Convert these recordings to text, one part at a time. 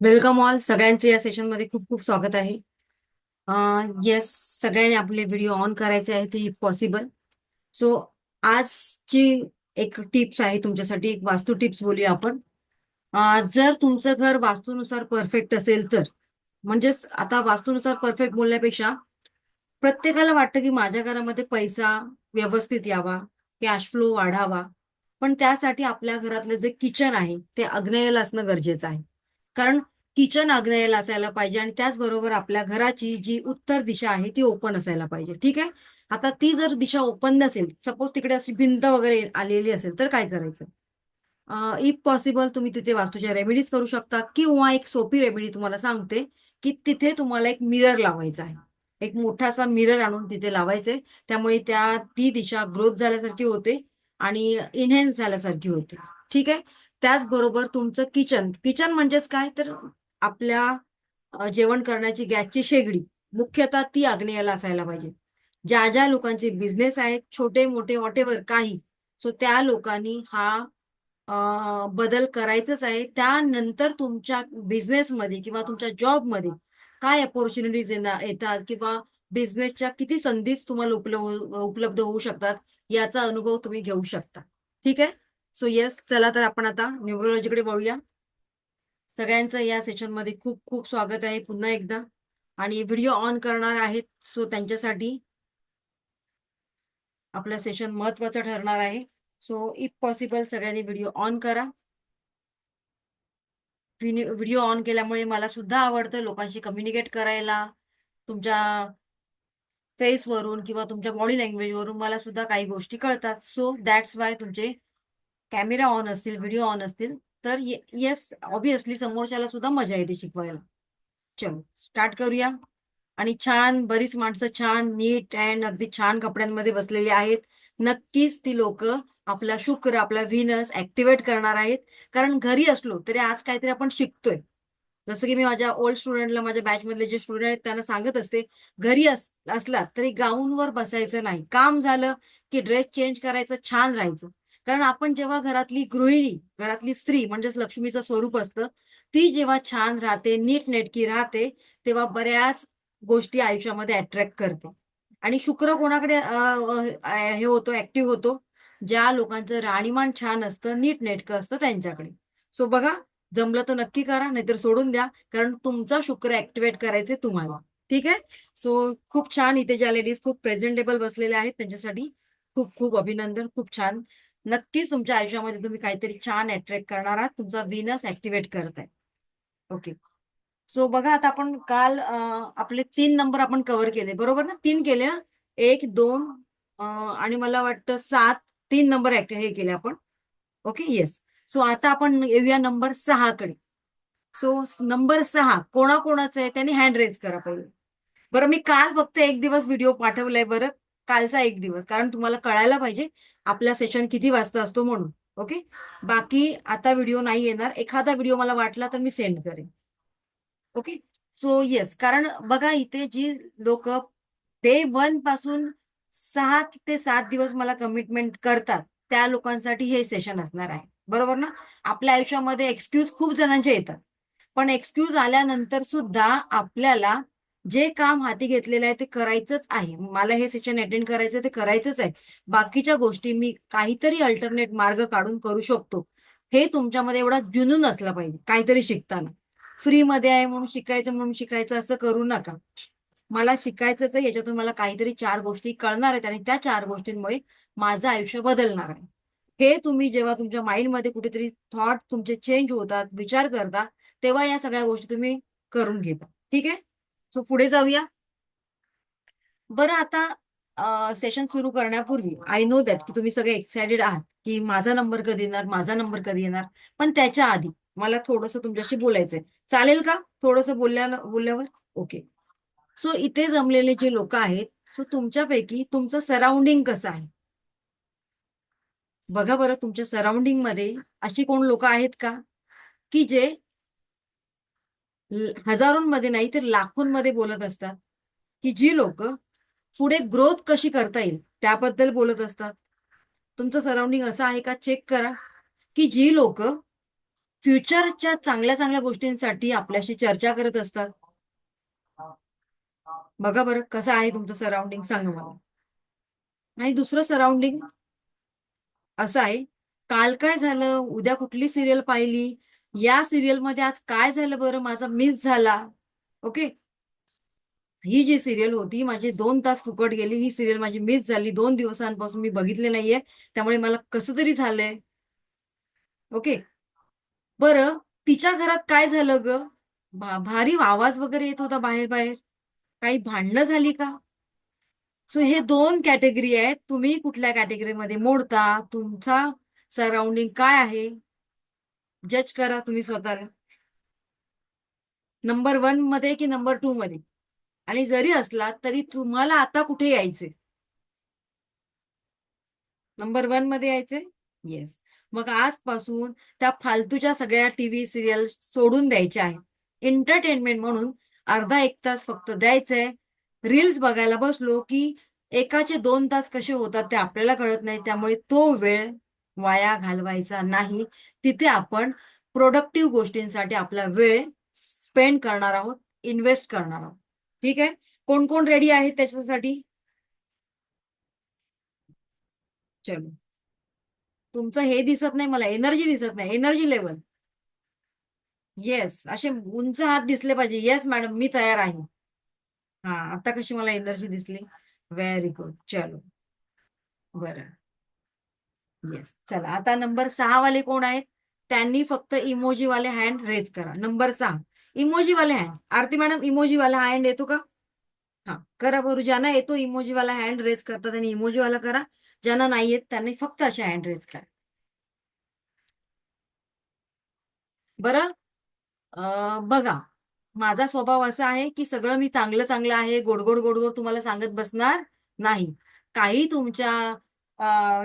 Welcome all सगळ्यांचे या session मध्ये खूप खूप स्वागत आहे. येस, सगळ्यांनी आपले व्हिडिओ ऑन करायचे आहे ते पॉसिबल. सो आजची एक टिप्स आहे तुमच्यासाठी, एक वास्तू टिप्स बोलूया आपण. जर तुमचं घर वास्तूनुसार परफेक्ट असेल तर, म्हणजेच आता वास्तूनुसार परफेक्ट बोलण्यापेक्षा प्रत्येकाला वाटतं की माझ्या घरामध्ये पैसा व्यवस्थित यावा, कॅश फ्लो वाढावा. पण त्यासाठी आपल्या घरातलं जे किचन आहे ते आग्नेयाला असणं गरजेचं आहे. कारण किचन आग्नेयाला असायला पाहिजे आणि त्याचबरोबर आपल्या घराची जी उत्तर दिशा आहे ती ओपन असायला पाहिजे. ठीक आहे. आता ती जर दिशा ओपन नसेल, सपोज तिकडे अशी भिंत वगैरे आलेली असेल, तर काय करायचं? इफ पॉसिबल तुम्ही तिथे वास्तूच्या रेमेडीज करू शकता, किंवा एक सोपी रेमेडी तुम्हाला सांगते की तिथे तुम्हाला एक मिरर लावायचा आहे. एक मोठासा मिरर आणून तिथे लावायचे. त्यामुळे ती दिशा ग्रोथ झाल्यासारखी होते आणि इन्हेन्स झाल्यासारखी होते. ठीक आहे. त्याचबरोबर तुमचं किचन किचन म्हणजेच काय तर आपल्या जेवण करण्याची गॅसची शेगडी, मुख्यतः ती आग्नेयाला असायला पाहिजे. ज्या ज्या लोकांचे बिझनेस आहेत, छोटे मोठे व्हॉटेवर काही, सो त्या लोकांनी हा बदल करायचंच आहे. त्यानंतर तुमच्या बिझनेसमध्ये किंवा तुमच्या जॉबमध्ये काय अपॉर्च्युनिटीज येतात किंवा बिझनेसच्या किती संधीच तुम्हाला उपलब्ध होऊ शकतात, याचा अनुभव तुम्ही घेऊ शकता. ठीक आहे. सो येस, चला तर आपण आता न्यूमरोलॉजीकडे वळूया. सगळ्यांचं या सेशनमध्ये खूप खूप स्वागत आहे पुन्हा एकदा. आणि व्हिडिओ ऑन करणार आहेत, सो त्यांच्यासाठी आपलं सेशन महत्वाचं ठरणार आहे. सो इफ पॉसिबल सगळ्यांनी व्हिडिओ ऑन करा. व्हिडिओ ऑन केल्यामुळे मला सुद्धा आवडतं लोकांशी कम्युनिकेट करायला. तुमच्या फेसवरून किंवा तुमच्या बॉडी लँग्वेजवरून मला सुद्धा काही गोष्टी कळतात. सो दॅट्स वाय तुमचे कॅमेरा ऑन असतील, व्हिडिओ ऑन असतील, तर येस, ऑब्विसली समोरच्याला सुद्धा मजा येते शिकवायला. चलो स्टार्ट करूया. आणि छान बरीच माणसं छान नीट अँड अगदी छान कपड्यांमध्ये बसलेली आहेत. नक्कीच ती लोक आपला शुक्र, आपला व्हीनस ऍक्टिव्हेट करणार आहेत. कारण घरी असलो तरी आज काहीतरी आपण शिकतोय. जसं की मी माझ्या ओल्ड स्टुडंटला, माझ्या बॅच मधले जे स्टुडंट आहेत त्यांना सांगत असते, घरी असला तरी गाऊनवर बसायचं नाही. काम झालं की ड्रेस चेंज करायचं, छान राहायचं. कारण आपण जेव्हा घरातली गृहिणी, घरातली स्त्री म्हणजेच लक्ष्मीचं स्वरूप असतं, ती जेव्हा छान राहते, नीट नेटकी राहते, तेव्हा बऱ्याच गोष्टी आयुष्यामध्ये अट्रॅक्ट करते. आणि शुक्र कोणाकडे हे होतो, ऍक्टिव्ह होतो? ज्या लोकांचं राहणीमान छान असतं, नीट नेटकं असतं त्यांच्याकडे. सो बघा, जमलं तर नक्की करा, नाहीतर सोडून द्या. कारण तुमचा शुक्र ऍक्टिव्हेट करायचे तुम्हाला. ठीक आहे. सो खूप छान, इथे ज्या लेडीज खूप प्रेझेंटेबल बसलेल्या आहेत त्यांच्यासाठी खूप खूप अभिनंदन. खूप छान. नक्कीच तुमच्या आयुष्यामध्ये तुम्ही काहीतरी छान अट्रॅक्ट करणार आहात. तुमचा व्हीनस ऍक्टिव्हेट करताय. ओके. सो बघा, आता आपण काल आपले 3 नंबर आपण कव्हर केले, बरोबर ना? 3 केले ना? 1, 2 आणि मला वाटतं 7. 3 नंबर हे केले आपण. Okay, yes. सो आता आपण येऊया नंबर 6 कडे. सो नंबर 6 कोणाकोणाचं आहे त्यांनी हँड रेज करा पहिले. बरं, मी काल फक्त एक दिवस व्हिडिओ पाठवलाय बरं. कालचा एक दिवस, कारण तुम्हाला कळायला पाहिजे आपला सेशन किती वाजता असतो म्हणून. ओके. बाकी आता व्हिडिओ नाही येणार. एखादा व्हिडिओ मला वाटला तर मी सेंड करेन. ओके. सो येस, कारण बघा इथे जी लोक डे 1 पासून 6 ते 7 दिवस मला कमिटमेंट करतात, त्या लोकांसाठी हे सेशन असणार आहे. बरोबर ना? आपल्या आयुष्यामध्ये एक्सक्यूज खूप जणांचे येतात, पण एक्सक्यूज आल्यानंतर सुद्धा आपल्याला जे काम हाती घेतलेलं आहे ते करायचंच आहे. मला हे सेशन अटेंड करायचं ते करायचंच आहे. बाकीच्या गोष्टी मी काहीतरी अल्टरनेट मार्ग काढून करू शकतो. हे तुमच्यामध्ये एवढा जुनून असला पाहिजे काहीतरी शिकताना. फ्री मध्ये आहे म्हणून शिकायचं, म्हणून शिकायचं असं करू नका. मला शिकायचंच आहे, याच्यातून मला काहीतरी 4 गोष्टी कळणार आहेत आणि त्या 4 गोष्टींमुळे माझं आयुष्य बदलणार आहे. हे तुम्ही जेव्हा तुमच्या माइंडमध्ये कुठेतरी थॉट तुमचे चेंज होतात, विचार करता, तेव्हा या सगळ्या गोष्टी तुम्ही करून घेता. ठीक आहे. सो पुढे जाऊया. बरं, आता सेशन सुरू करण्यापूर्वी आय नो दॅट की तुम्ही सगळे एक्सायटेड आहात की माझा नंबर कधी येणार, माझा नंबर कधी येणार. पण त्याच्या आधी मला थोडंसं तुमच्याशी बोलायचंय. चालेल का थोडंसं बोलल्यावर? ओके. सो इथे जमलेले जे लोक आहेत, सो तुमच्यापैकी तुमचं सराउंडिंग कसं आहे? बघा बरं, तुमच्या सराउंडिंग मध्ये अशी कोण लोक आहेत का की जे हजारोंमध्ये नाही तर लाखोंमध्ये बोलत असतात, की जी लोक पुढे ग्रोथ कशी करता येईल त्याबद्दल बोलत असतात? तुमचं सराउंडिंग असं आहे का? चेक करा. की जी लोक फ्युचरच्या चांगल्या चांगल्या गोष्टींसाठी आपल्याशी चर्चा करत असतात. बघा बरं कसं आहे तुमचं सराउंडिंग, सांगा मला. आणि दुसरं सराउंडिंग असं आहे, काल काय झालं, उद्या कुठली सिरियल पाहिली, या सिरियल मध्ये आज काय झालं बरं, माझा मिस झाला. ओके, ही जी सिरियल होती माझी 2 तास फुकट गेली, ही सिरियल माझी मिस झाली, 2 दिवसांपासून मी बघितले नाहीये, त्यामुळे मला कसं तरी झालंय. ओके, बरं तिच्या घरात काय झालं ग, भारी आवाज वगैरे येत होता बाहेर बाहेर, काही भांडणं झाली का? सो हे 2 कॅटेगरी आहेत, तुम्ही कुठल्या कॅटेगरीमध्ये मोडता, तुमचा सराउंडिंग काय आहे, जज करा तुम्ही स्वतःला. नंबर 1 मध्ये की नंबर 2 मध्ये? आणि जरी असला तरी तुम्हाला आता कुठे यायचे, नंबर 1 मध्ये यायचे. येस. मग आजपासून त्या फालतूच्या सगळ्या टीव्ही सिरियल सोडून द्यायच्या आहेत. एंटरटेनमेंट म्हणून अर्धा 1 तास फक्त द्यायचंय. रील्स बघायला बसलो की एकाचे 2 तास कसे होतात ते आपल्याला कळत नाही, त्यामुळे तो वेळ वाया घालवायचा नाही. तिथे आपण प्रोडक्टिव्ह गोष्टींसाठी आपला वेळ स्पेंड करणार आहोत, इन्व्हेस्ट करणार आहोत. ठीक आहे, कोण कोण रेडी आहे त्याच्यासाठी? चलो, तुमचं हे दिसत नाही मला, एनर्जी दिसत नाही, एनर्जी लेवल. येस, असे उंच हात दिसले पाहिजे. येस मॅडम, मी तयार आहे. हा, आता कशी मला एनर्जी दिसली. व्हेरी गुड, चलो. बरं, येस. चला, आता नंबर 6 वाले कोण आहेत? त्यांनी फक्त इमोजी वाले हँड रेज करा. नंबर 6, इमोजी वाले हँड. आरती मॅडम, इमोजी वाला हँड येतो का? हा, करा बरं. ज्यांना येतो इमोजी वाला हँड रेज करता त्यांनी इमोजी वाला करा, ज्यांना नाही येत त्यांनी फक्त अशा हँड रेज करा. बरं, बघा, माझा स्वभाव असा आहे की सगळं मी चांगलं चांगलं आहे, गोडगोड गोडगोड तुम्हाला सांगत बसणार नाही. काही तुमच्या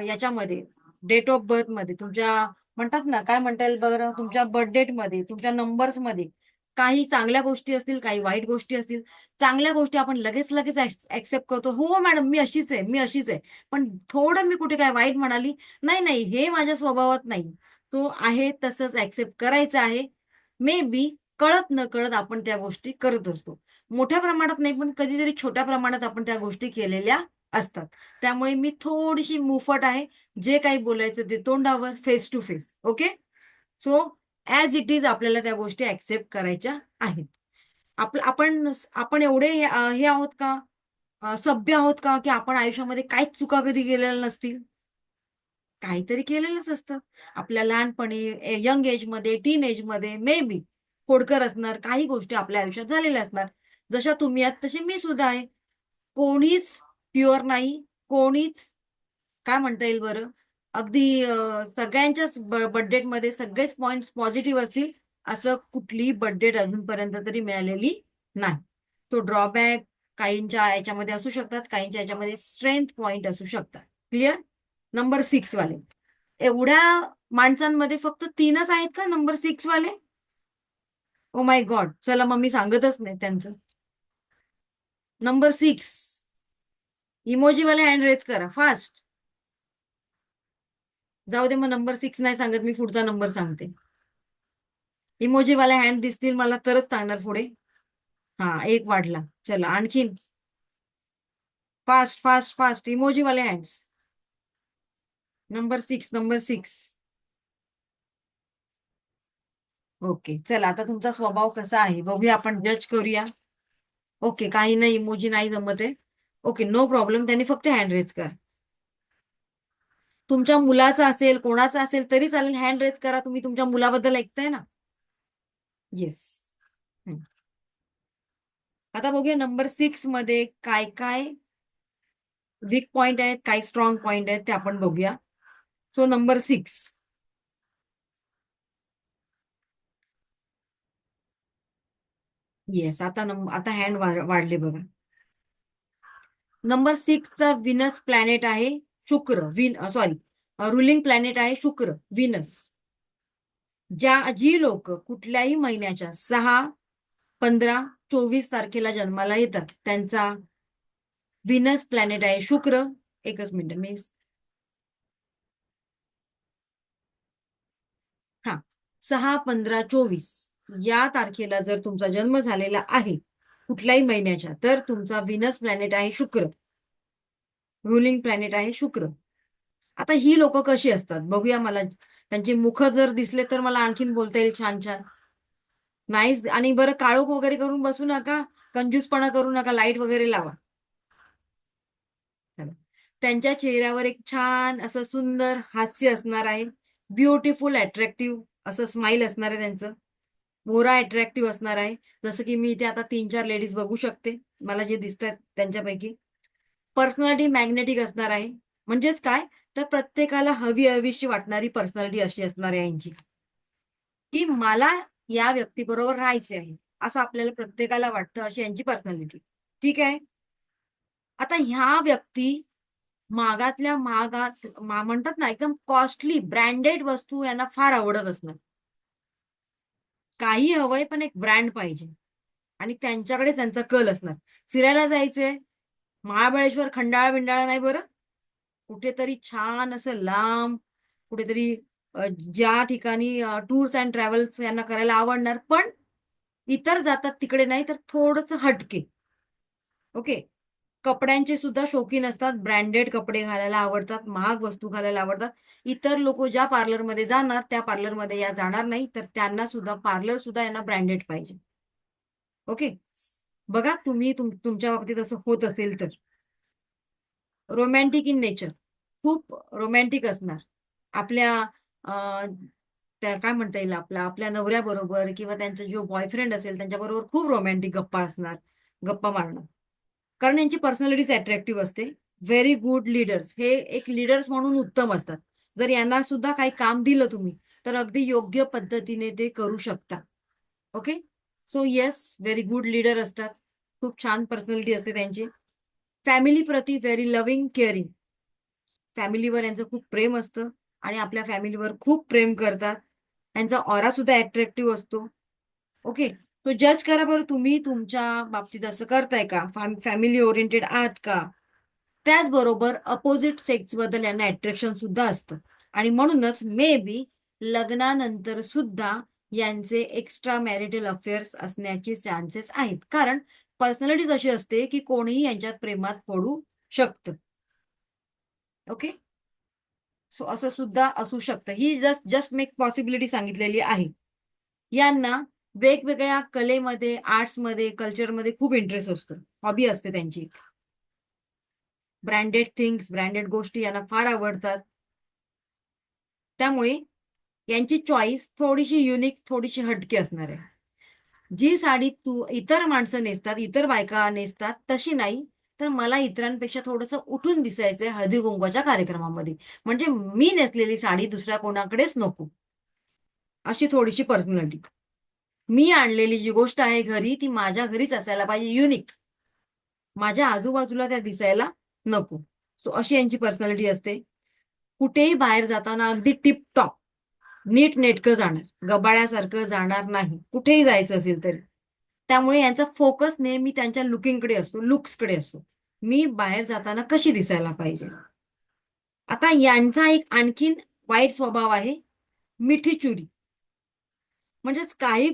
याच्यामध्ये, डेट ऑफ बर्थ मध्ये, तुमच्या म्हणतात ना, काय म्हणता येईल बरं, तुमच्या बर्थ डेट मध्ये, तुमच्या नंबर्स मध्ये काही चांगल्या गोष्टी असतील, काही वाईट गोष्टी असतील. चांगल्या गोष्टी आपण लगेच लगेच ऍक्सेप्ट करतो, हो मॅडम मी अशीच आहे, मी अशीच आहे. पण थोडं मी कुठे काय वाईट म्हणाली, नाही नाही, हे माझ्या स्वभावात नाही. तो आहे तसंच ऍक्सेप्ट करायचं आहे. मे बी कळत न कळत आपण त्या गोष्टी करत असतो. मोठ्या प्रमाणात नाही, पण कधीतरी छोट्या प्रमाणात आपण त्या गोष्टी केलेल्या असतात. त्यामुळे मी थोडीशी मुफट आहे. जे काही बोलायचं ते तोंडावर, face to face. Okay, so as it is आपल्याला त्या गोष्टी ऍक्सेप्ट करायच्या आहेत. आपण आपण एवढे हे आहोत का, सभ्य आहोत का, की आपण आयुष्यामध्ये काहीच चुका कधी केलेल्या नसतील? काहीतरी केलेलंच असतं. आपल्या लहानपणी, यंग एजमध्ये, टीन एजमध्ये मे बी खोडकर असणार, काही गोष्टी आपल्या आयुष्यात झालेल्या असणार. जशा तुम्ही आहात तसे मी सुद्धा आहे. कोणीच प्युअर नाही, कोणीच, काय म्हणता येईल बरं, अगदी सगळ्यांच्याच बर्थडेटमध्ये सगळेच पॉइंट्स पॉझिटिव्ह असतील असं कुठलीही बर्थडेट अजूनपर्यंत तरी मिळालेली नाही. तो ड्रॉबॅक काहींच्या याच्यामध्ये असू शकतात, काहींच्या याच्यामध्ये स्ट्रेंथ पॉइंट असू शकतात. क्लिअर? नंबर 6 वाले, एवढ्या माणसांमध्ये फक्त 3च आहेत का नंबर 6 वाले? ओ माय गॉड, चला मग मी सांगतच नाही त्यांचं. नंबर 6, इमोजी वाले हँड रेज करा फास्ट. जाऊ दे, मग नंबर 6 नाही सांगत, मी पुढचा नंबर सांगते. इमोजी वाले हँड दिसतील मला तरच सांगणार पुढे. हा, एक वाढला. चला आणखीन, फास्ट फास्ट फास्ट, इमोजी वाले हँड्स. नंबर 6. ओके, चला आता तुमचा स्वभाव कसा आहे बघूया, आपण जज करूया. ओके, काही नाही, इमोजी नाही जमत आहे. ओके, नो प्रॉब्लेम, त्यांनी फक्त हँड रेज करा. तुमच्या मुलाचा असेल, कोणाचा असेल तरी चालेल, हँड रेज करा. तुम्ही तुमच्या मुलाबद्दल ऐकताय ना? येस. आता बघूया नंबर 6 मध्ये काय काय वीक पॉइंट आहेत, काय स्ट्रॉंग पॉइंट आहेत ते आपण बघूया. So number 6, yes. आता हँड वाढले बघा. नंबर 6चा विनस प्लॅनेट आहे शुक्र. सॉरी, रुलिंग प्लॅनेट आहे शुक्र, विनस. जी लोक कुठल्याही महिन्याच्या 6, 15, 24 तारखेला जन्माला येतात त्यांचा विनस प्लॅनेट आहे शुक्र. एकच मिनिट, मी, हा, 6/15/24 या तारखेला जर तुमचा जन्म झालेला आहे कुठल्याही महिन्याच्या, तर तुमचा व्हीनस प्लॅनेट आहे शुक्र, रुलिंग प्लॅनेट आहे शुक्र. आता ही लोक कशी असतात बघूया. मला त्यांचे मुख जर दिसले तर मला आणखीन बोलता येईल छान छान. नाहीच. आणि बरं, काळोख वगैरे करून बसू नका, कंजूसपणा करू नका, लाईट वगैरे लावा. त्यांच्या चेहऱ्यावर एक छान असं सुंदर हास्य असणार आहे. ब्युटिफुल अट्रॅक्टिव्ह असं स्माइल असणार आहे त्यांचं. मोरा अट्रॅक्टिव्ह असणार आहे. जसं की मी इथे आता 3-4 लेडीज बघू शकते, मला जे दिसतात त्यांच्यापैकी. पर्सनॅलिटी मॅग्नेटिक असणार आहे. म्हणजेच काय, तर प्रत्येकाला हवी हवीशी वाटणारी पर्सनॅलिटी अशी असणार आहे यांची, की मला या व्यक्तीबरोबर राहायचे आहे असं आपल्याला प्रत्येकाला वाटतं, अशी यांची पर्सनॅलिटी. ठीक आहे. आता ह्या व्यक्ती मागातल्या मागात म्हणतात ना, एकदम कॉस्टली ब्रँडेड वस्तू यांना फार आवडत असणार. काही हवंय पण एक ब्रँड पाहिजे आणि त्यांच्याकडे त्यांचा कल असणार. फिरायला जायचंय, महाबळेश्वर खंडाळा बिंडाळा नाही बरं, कुठेतरी छान असं लांब, कुठेतरी ज्या ठिकाणी टूर्स अँड ट्रॅव्हल्स यांना करायला आवडणार, पण इतर जातात तिकडे नाही, तर थोडंसं हटके. ओके. कपड्यांचे सुद्धा शौकीन असतात, ब्रँडेड कपडे घालायला आवडतात, महाग वस्तू घालायला आवडतात. इतर लोक ज्या पार्लरमध्ये जाणार त्या पार्लरमध्ये या जाणार नाही, तर त्यांना सुद्धा पार्लर सुद्धा यांना ब्रँडेड पाहिजे. ओके. बघा, तुम्ही तुमच्या बाबतीत असं होत असेल तर. रोमॅन्टिक इन नेचर, खूप रोमॅन्टिक असणार. आपल्या त्या काय म्हणता येईल, आपल्या नवऱ्याबरोबर किंवा त्यांचा जो बॉयफ्रेंड असेल त्यांच्याबरोबर खूप रोमॅन्टिक गप्पा असणार, गप्पा मारणं. कारण यांची पर्सनॅलिटीज अट्रॅक्टिव्ह असते. व्हेरी गुड लीडर्स, हे एक लीडर्स म्हणून उत्तम असतात. जर यांना सुद्धा काही काम दिलं तुम्ही, तर अगदी योग्य पद्धतीने ते करू शकता. Okay. So yes, very good leader असतात. खूप छान पर्सनॅलिटी असते त्यांची. फॅमिली प्रती व्हेरी लव्हिंग, केअरिंग. फॅमिलीवर यांचं खूप प्रेम असतं आणि आपल्या फॅमिलीवर खूप प्रेम करतात. यांचा ऑरा सुद्धा अट्रॅक्टिव्ह असतो. ओके. तो जज करा बरं, तुम्ही तुमच्या बाबतीत असं करताय का, फॅमिली ओरिएंटेड आहात का. त्याचबरोबर अपोजिट सेक्स बद्दल यांना अट्रॅक्शन सुद्धा असतं आणि म्हणूनच मे बी लग्नानंतर सुद्धा यांचे एक्स्ट्रा मॅरिटल अफेअर्स असण्याचे चान्सेस आहेत. कारण पर्सनॅलिटीज अशी असते की कोणीही यांच्यात प्रेमात पडू शकतं. ओके. सो असं सुद्धा असू शकतं. ही जस्ट मेक पॉसिबिलिटी सांगितलेली आहे. यांना वेगवेगळ्या कलेमध्ये, आर्ट्समध्ये, कल्चरमध्ये खूप इंटरेस्ट असतो, हॉबी असते त्यांची. ब्रँडेड थिंग्स, ब्रँडेड गोष्टी यांना फार आवडतात. त्यामुळे यांची चॉईस थोडीशी युनिक, थोडीशी हटके असणार आहे. जी साडी इतर माणसं नेसतात, इतर बायका नेसतात तशी नाही, तर मला इतरांपेक्षा थोडंसं उठून दिसायचंय हळदी कुंकवाच्या कार्यक्रमामध्ये. म्हणजे मी नेसलेली साडी दुसऱ्या कोणाकडेच नको, अशी थोडीशी पर्सनॅलिटी. मी आणलेली जी गोष्ट आहे घरी, ती माझ्या घरीच असायला पाहिजे, युनिक. माझ्या आजूबाजूला त्या दिसायला नको. सो अशी यांची पर्सनॅलिटी असते. कुठेही बाहेर जाताना अगदी टिपटॉप नीट नेटकं जाणार, गबाळ्यासारखं जाणार नाही, कुठेही जायचं असेल तरी. त्यामुळे यांचा फोकस नेहमी त्यांच्या लुकिंगकडे असतो, लुक्सकडे असतो. मी बाहेर जाताना कशी दिसायला पाहिजे. आता यांचा एक आणखीन वाईट स्वभाव आहे, मिठी चुरी. म्हणजेच काही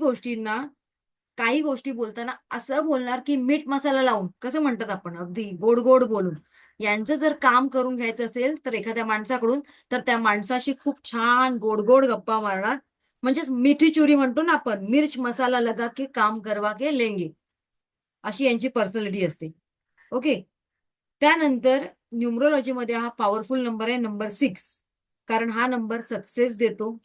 गोष्टी बोलताना असं बोलणार की मीठ मसाला लावून, कसं म्हणतात आपण, अगदी गोड गोड बोलून. यांचं जर काम करून घ्यायचं असेल तर एखाद्या माणसाकडून, तर त्या माणसाशी खूप छान गोड गोड गप्पा मारणार. म्हणजेच मिठी चुरी म्हणतो ना आपण, मिर्च मसाला लगा के काम करवा के लेंगे, अशी यांची पर्सनॅलिटी असते. ओके. त्यानंतर न्यूमरोलॉजीमध्ये हा पॉवरफुल नंबर आहे, नंबर 6. कारण हा नंबर सक्सेस देतो.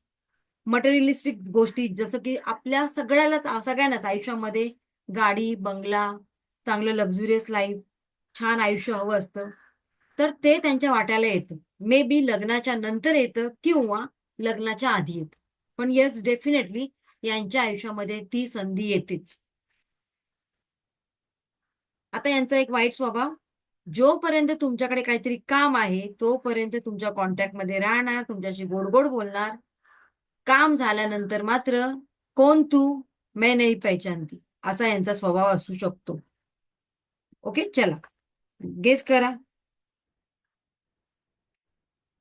मटेरियलिस्टिक गोष्टी, जसं की आपल्या सगळ्यांनाच आयुष्यामध्ये गाडी, बंगला, चांगलं लक्झुरियस लाईफ, छान आयुष्य हवं असतं, तर ते त्यांच्या वाट्याला येतं. मे बी लग्नाच्या नंतर येतं किंवा लग्नाच्या आधी येतं, पण येस, डेफिनेटली यांच्या आयुष्यामध्ये ती संधी येतेच. आता यांचा एक वाईट स्वभाव, जोपर्यंत तुमच्याकडे काहीतरी काम आहे तोपर्यंत तुमच्या कॉन्टॅक्टमध्ये राहणार, तुमच्याशी गोड गोड बोलणार. काम झाल्यानंतर मात्र कोण तू, मैं नहीं पहचानती, असा यांचा स्वभाव असू शकतो. ओके. चला, गेस करा.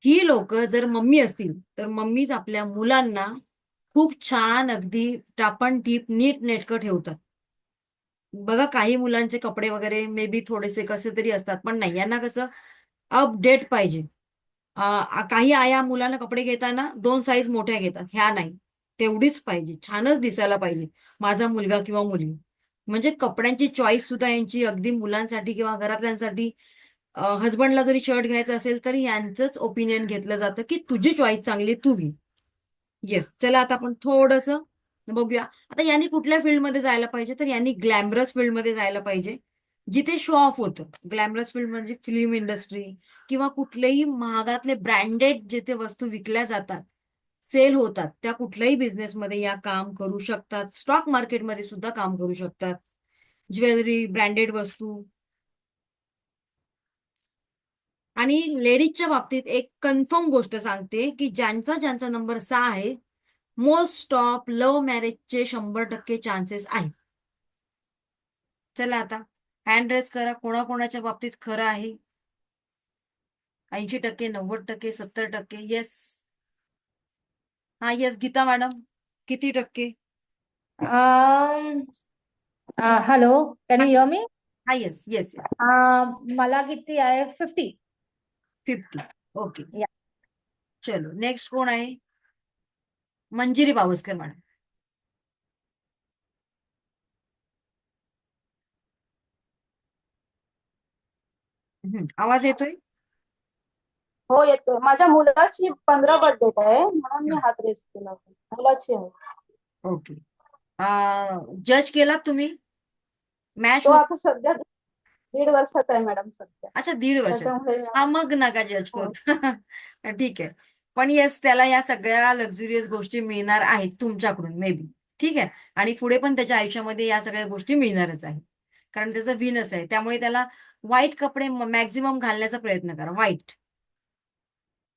ही लोक जर मम्मी असतील तर मम्मीच आपल्या मुलांना खूप छान अगदी टापण टीप नीट नेटकं ठेवतात. बघा काही मुलांचे कपडे वगैरे मे बी थोडेसे कसे तरी असतात, पण नाही, यांना कसं अपडेट पाहिजे. काही आया मुलांना कपडे घेताना 2 साईज मोठ्या घेतात, ह्या नाही. तेवढीच पाहिजे, छानच दिसायला पाहिजे माझा मुलगा किंवा मुलगी. म्हणजे कपड्यांची चॉईस सुद्धा यांची अगदी मुलांसाठी किंवा घरातल्यांसाठी, हजबंडला जरी शर्ट घ्यायचं असेल तरी यांचंच ओपिनियन घेतलं जातं की तुझी चॉईस चांगली, तू घे. येस, चला आता आपण थोडस बघूया. आता यांनी कुठल्या फील्डमध्ये जायला पाहिजे, तर यांनी ग्लॅमरस फील्डमध्ये जायला पाहिजे, जिथे शो ऑफ होतं. ग्लॅमरस फील्ड म्हणजे फिल्म इंडस्ट्री किंवा कुठलेही महागातले ब्रँडेड जिथे वस्तू विकल्या जातात, सेल होतात, त्या कुठल्याही बिझनेसमध्ये या काम करू शकतात. स्टॉक मार्केटमध्ये सुद्धा काम करू शकतात. ज्वेलरी, ब्रँडेड वस्तू. आणि लेडीजच्या बाबतीत एक कन्फर्म गोष्ट सांगते की ज्यांचा ज्यांचा नंबर 6 आहे, मोस्ट ऑफ लव्ह मॅरेजचे 100% चान्सेस आहेत. चला आता हँड रेस करा, कोणाकोणाच्या बाबतीत खरं आहे. 80%, 90%, 70%. येस. हा, येस, गीता मॅडम, किती टक्के? Um, हॅलो, कॅन हा, यू हिअर मी? हा, येस येस येस. मला किती आहे? 50. 50. ओके. या. चलो, नेक्स्ट कोण आहे? मंजिरी बावस्कर मॅडम. आवाज येतोय? हो येतोय. माझ्या मुलाची 15 बर्थडे आहे म्हणून मी हात रेस केला होता. मुलाची आहे. ओके. जज केलात तुम्ही? मॅच तो होत? आता सध्या 1.5 वर्षाचा आहे मॅडम सध्या. अच्छा, 1.5 वर्षात. त्याच्यामुळे हा, मग नका जज हो. करू. ठीक आहे. पण येस, त्याला या सगळ्या लक्झुरियस गोष्टी मिळणार आहेत तुमच्याकडून मे बी. ठीक आहे. आणि पुढे पण त्याच्या आयुष्यामध्ये या सगळ्या गोष्टी मिळणारच आहेत, कारण त्याचं व्हीनस आहे. त्यामुळे त्याला व्हाईट कपडे मॅक्झिमम घालण्याचा प्रयत्न करा, व्हाईट.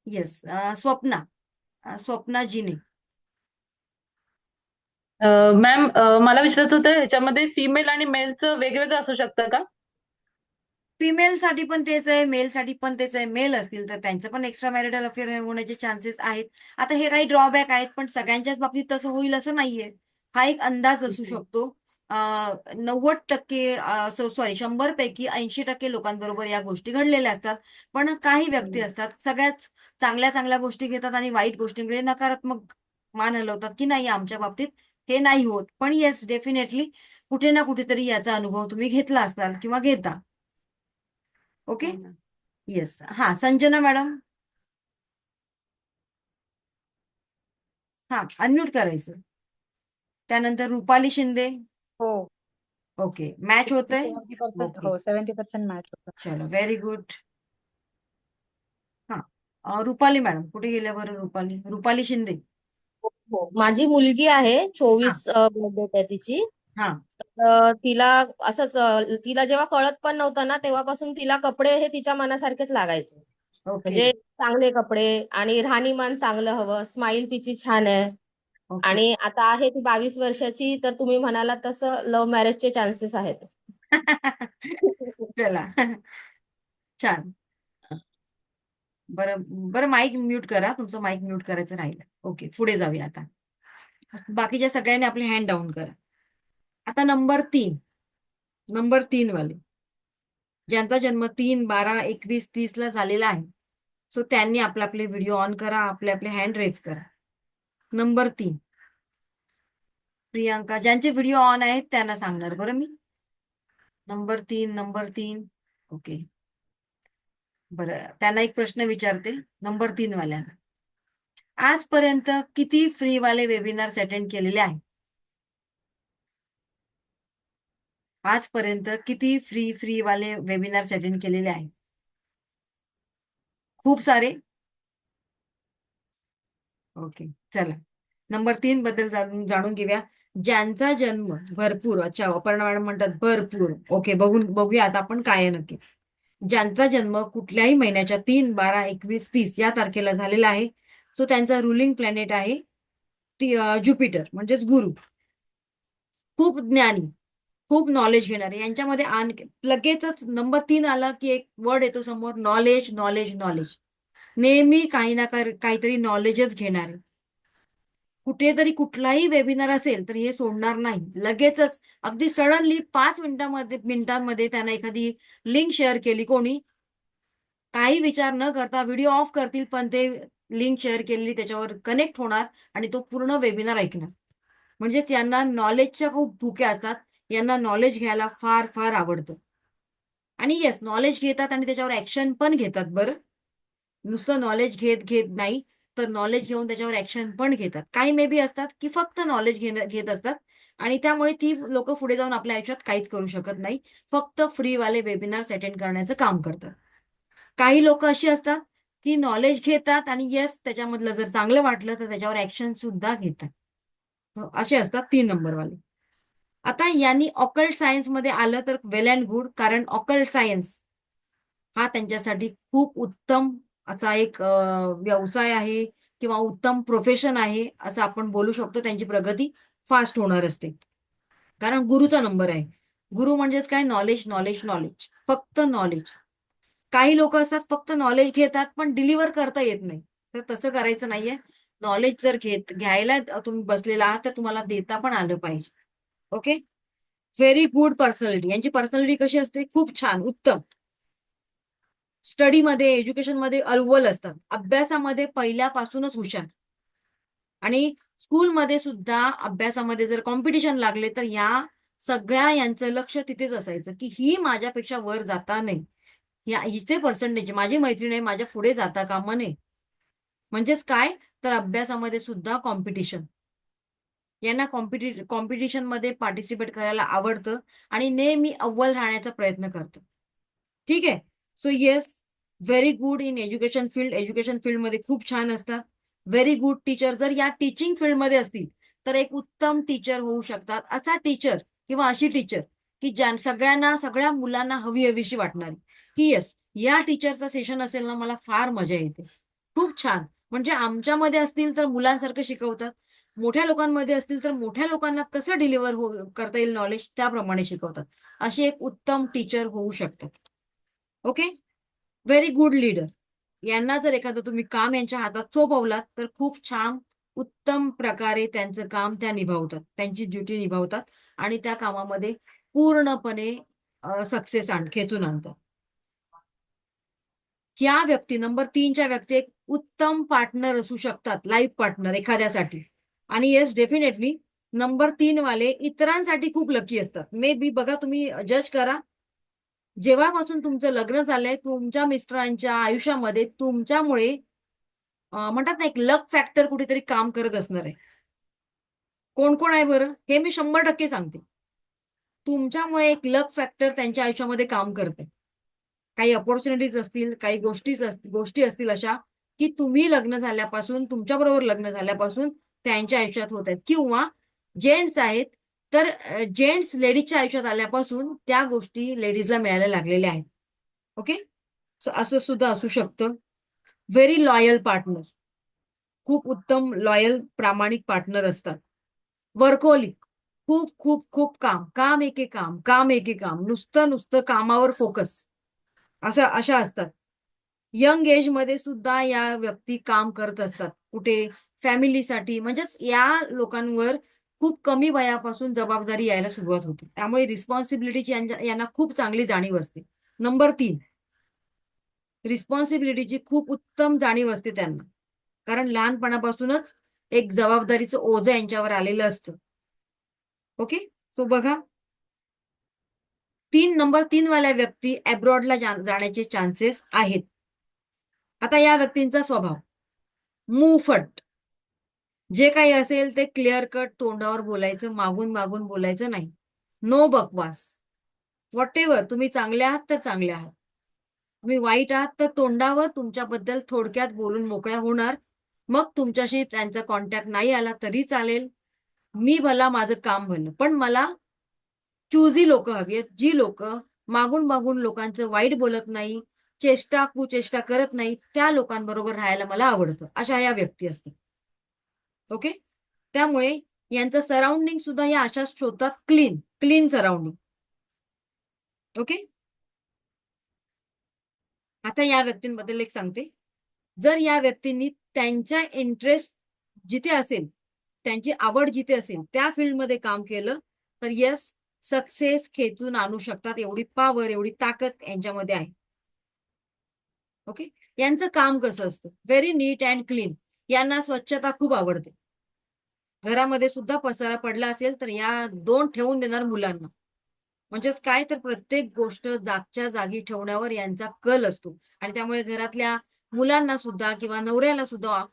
येस. स्वप्ना, स्वप्ना जीने. मॅम, मला विचारायचं होतं, ह्याच्यामध्ये फिमेल आणि मेलचं वेगवेगळं असू शकतं का? फिमेलसाठी पण तेच आहे, मेलसाठी पण तेच आहे. मेल असतील तर त्यांचं पण एक्स्ट्रा मॅरिटल अफेअर होण्याचे चान्सेस आहेत. आता हे काही ड्रॉबॅक आहेत, पण सगळ्यांच्याच बाबतीत तसं होईल असं नाहीये. हा एक अंदाज असू शकतो. 90%, सॉरी, 100 पैकी 80% लोकांबरोबर या गोष्टी घडलेल्या असतात. पण काही व्यक्ती असतात, सगळ्याच चांगल्या चांगल्या गोष्टी घेतात आणि वाईट गोष्टींकडे नकारात्मक मान हलवतात की नाही, आमच्या बाबतीत हे नाही होत. पण येस, डेफिनेटली कुठे ना कुठेतरी याचा अनुभव तुम्ही घेतला असाल किंवा घेता. ओके. हो ना. येस. हा, संजना मॅडम. हा, अनम्यूट करायचं. त्यानंतर रुपाली शिंदे. हो. ओके, मॅच होतंय. 70%. ओके, हो, 70% मॅच होतं. चलो, व्हेरी गुड. हा, रुपाली मॅडम कुठे गेल्या बरं? रुपाली शिंदे. हो, माझी मुलगी आहे, हा 24 बर्थडे आहे तिची. हा. तिला असंच, तिला जेव्हा कळत पण नव्हतं ना, तेव्हापासून तिला कपडे हे तिच्या मनासारखेच लागायचे. ओके. म्हणजे चांगले कपडे आणि राहणीमान चांगलं हवं. स्माईल तिची छान आहे. ओके. आणि आता आहे ती 22 वर्षाची, तर तुम्ही म्हणालात तसं लव्ह मॅरेजचे चान्सेस आहेत. चला, छान. बरं बरं, माईक म्यूट करा, तुमचं माईक म्यूट करायचं राहिलं. ओके, पुढे जाऊया आता. बाकीच्या सगळ्यांनी आपले हँड डाऊन करा. आता नंबर 3 वाले, ज्यांचा जन्म 3, 12, 21, 30 ला झालेला आहे, सो त्यांनी आपले आपले व्हिडिओ ऑन करा, आपले आपले हँड रेज करा. नंबर 3, प्रियांका. ज्यांचे व्हिडिओ ऑन आहेत त्यांना सांगणार बरं मी. नंबर 3. ओके. बरं, त्यांना एक प्रश्न विचारते, नंबर 3 वाल्यांना. आजपर्यंत किती फ्रीवाले वेबिनार्स अटेंड केलेले आहेत? आजपर्यंत किती फ्रीवाले वेबिनार्स अटेंड केलेले आहेत? खूप सारे. ओके, चला, नंबर 3 बद्दल जाणून घेऊया. ज्यांचा जन्म भरपूर, अच्छा, अपर्णा मॅडम म्हणतात भरपूर. ओके, बघूया आता आपण काय आहे नक्की. ज्यांचा जन्म कुठल्याही महिन्याच्या 3, 12, 21, 30 या तारखेला झालेला आहे, सो त्यांचा रुलिंग प्लॅनेट आहे ज्युपिटर, म्हणजेच गुरु. खूप ज्ञानी, खूप नॉलेज घेणारे. यांच्यामध्ये लगेचच नंबर 3 आला की एक वर्ड येतो समोर, नॉलेज, नॉलेज, नॉलेज. नेहमी काही ना काहीतरी नॉलेजच घेणारे. कुठेतरी कुठलाही वेबिनार असेल तर हे सोडणार नाही. लगेचच अगदी सडनली 5 मिनिटांमध्ये त्यांना एखादी लिंक शेअर केली, कोणी काही विचार न करता व्हिडिओ ऑफ करतील, पण ते लिंक शेअर केलेली त्याच्यावर कनेक्ट होणार आणि तो पूर्ण वेबिनार ऐकणार. म्हणजेच यांना नॉलेजच्या खूप भुके असतात, यांना नॉलेज घ्यायला फार फार आवडतं. आणि येस, नॉलेज घेतात आणि त्याच्यावर ऍक्शन पण घेतात. बरं, नुसतं नॉलेज घेत घेत नाही, तर नॉलेज घेऊन त्याच्यावर ऍक्शन पण घेतात. काही मे बी असतात की फक्त नॉलेज घेत असतात आणि त्यामुळे ती लोक पुढे जाऊन आपल्या आयुष्यात काहीच करू शकत नाही, फक्त फ्रीवाले वेबिनार्स अटेंड करण्याचं काम करतात. काही लोक अशी असतात की नॉलेज घेतात आणि येस, त्याच्यामधलं जर चांगलं वाटलं तर त्याच्यावर ऍक्शन सुद्धा घेतात. असे असतात 3 नंबरवाले. आता यांनी ऑकल्ट सायन्स मध्ये आलं तर वेल अँड गुड, कारण ऑकल्ट सायन्स हा त्यांच्यासाठी खूप उत्तम असा एक व्यवसाय आहे किंवा उत्तम प्रोफेशन आहे असं आपण बोलू शकतो. त्यांची प्रगती फास्ट होणार असते, कारण गुरुचा नंबर आहे. गुरु म्हणजेच काय? नॉलेज, नॉलेज, नॉलेज, फक्त नॉलेज. काही लोक असतात फक्त नॉलेज घेतात पण डिलिव्हर करता येत नाही, तर तसं करायचं नाहीये. नॉलेज जर घ्यायला तुम्ही बसलेला आहात तर तुम्हाला देता पण आलं पाहिजे. ओके. Very good personality. यांची पर्सनॅलिटी कशी असते? खूप छान, उत्तम. स्टडीमध्ये, एज्युकेशनमध्ये अव्वल असतात, अभ्यासामध्ये पहिल्यापासूनच हुशार. आणि स्कूलमध्ये सुद्धा अभ्यासामध्ये जर कॉम्पिटिशन लागले तर ह्या सगळ्या यांचं लक्ष तिथेच असायचं की ही माझ्यापेक्षा वर जाता नाही, हिचे पर्सेंटेज, माझी मैत्रीण आहे, माझ्या पुढे जाता कामा नये. म्हणजेच काय? तर अभ्यासामध्ये सुद्धा कॉम्पिटिशन. यांना कॉम्पिटिशन मध्ये पार्टिसिपेट करायला आवडतं आणि नेहमी अव्वल राहण्याचा प्रयत्न करतं. ठीक आहे. So yes, very good in education field. Education फील्डमध्ये खूप छान असतात. Very good teacher. जर या टीचिंग फील्डमध्ये असतील तर एक उत्तम टीचर होऊ शकतात. असा टीचर किंवा अशी टीचर की ज्या सगळ्यांना, सगळ्या मुलांना हवी हवीशी वाटणारी, की येस, या टीचरचं सेशन असेल ना, मला फार मजा येते. खूप छान. म्हणजे आमच्यामध्ये असतील तर मुलांसारखं शिकवतात, मोठ्या लोकांमध्ये असतील तर मोठ्या लोकांना कसं डिलिव्हर करता येईल नॉलेज त्याप्रमाणे शिकवतात. अशी एक उत्तम टीचर होऊ शकतात. ओके. Very good leader. यांना जर एखादं तुम्ही काम यांच्या हातात सोपवलात तर खूप छान, उत्तम प्रकारे त्यांचं काम त्या निभावतात, त्यांची ड्युटी निभावतात आणि त्या कामामध्ये पूर्णपणे सक्सेस खेचून आणतात. या व्यक्ती, नंबर 3च्या व्यक्ती एक उत्तम पार्टनर असू शकतात, लाईफ पार्टनर एखाद्यासाठी. आणि येस, डेफिनेटली नंबर 3 वाले इतरांसाठी खूप लकी असतात. मे बी, बघा, तुम्ही जज करा, जेव्हापासून तुमचं लग्न झालंय तुमच्या मिस्टरांच्या आयुष्यामध्ये तुमच्यामुळे म्हणतात ना, एक लक फॅक्टर कुठेतरी काम करत असणार आहे. कोण कोण आहे बरं? हे मी 100% सांगते. तुमच्यामुळे एक लक फॅक्टर त्यांच्या आयुष्यामध्ये काम करते. काही अपॉर्च्युनिटीज असतील, काही गोष्टी असतील अशा की तुम्ही लग्न झाल्यापासून, तुमच्याबरोबर लग्न झाल्यापासून त्यांच्या आयुष्यात होत आहेत, किंवा जेंट्स आहेत तर जेंट्स लेडीजच्या आयुष्यात आल्यापासून त्या गोष्टी लेडीजला मिळायला लागलेल्या आहेत. ओके. सो असं सुद्धा असू शकतं. Very loyal partner. खूप उत्तम लॉयल, प्रामाणिक पार्टनर असतात. वर्कोलिक. खूप खूप खूप काम, काम एके काम, काम एके काम, नुसतं नुसतं कामावर फोकस, अशा असतात. यंग एज मध्ये सुद्धा या व्यक्ती काम करत असतात. कुठे? फॅमिलीसाठी. म्हणजेच या लोकांवर खूप कमी वयापासून जबाबदारी यायला सुरुवात होते, त्यामुळे रिस्पॉन्सिबिलिटीची यांना खूप चांगली जाणीव असते. नंबर 3, रिस्पॉन्सिबिलिटीची खूप उत्तम जाणीव असते त्यांना, कारण लहानपणापासूनच एक जबाबदारीचं ओझं यांच्यावर आलेलं असतं. ओके. सो बघा, नंबर 3 वाल्या व्यक्ती अब्रॉडला जाण्याचे चान्सेस आहेत. आता या व्यक्तींचा स्वभाव मुफट. जे काही असेल ते क्लिअर कट तोंडावर बोलायचं, मागून मागून बोलायचं नाही. नो बकवास. व्हॉट एव्हर, तुम्ही चांगले आहात तर चांगले आहात, तुम्ही वाईट आहात तर तोंडावर तुमच्याबद्दल थोडक्यात बोलून मोकळ्या होणार. मग तुमच्याशी त्यांचा कॉन्टॅक्ट नाही आला तरी चालेल. मी भला, माझं काम भलं, पण मला चूजी लोक हवी आहेत, जी लोक मागून मागून लोकांचं वाईट बोलत नाही, कुचेष्टा करत नाही, त्या लोकांबरोबर राहायला मला आवडतं. अशा या व्यक्ती असतात. ओके. त्यामुळे यांचं सराउंडिंग सुद्धा या अशाच शोधतात, क्लीन क्लीन सराउंडिंग. ओके. आता या व्यक्तींबद्दल एक सांगते. जर या व्यक्तींनी त्यांच्या इंटरेस्ट जिथे असेल त्यांची आवड जिथे असेल त्या फील्डमध्ये काम केलं तर येस, सक्सेस खेचून आणू शकतात. एवढी पॉवर, एवढी ताकद यांच्यामध्ये आहे. ओके. यांचं काम कसं असतं? Very neat and clean. यांना स्वच्छता खूप आवडते. घरामध्ये सुद्धा पसारा पडला असेल तर या 2 ठेवून देणार मुलांना. म्हणजेच काय, तर प्रत्येक गोष्ट जागच्या जागी ठेवण्यावर यांचा कल असतो आणि त्यामुळे घरातल्या मुलांना सुद्धा किंवा नवऱ्याला सुद्धा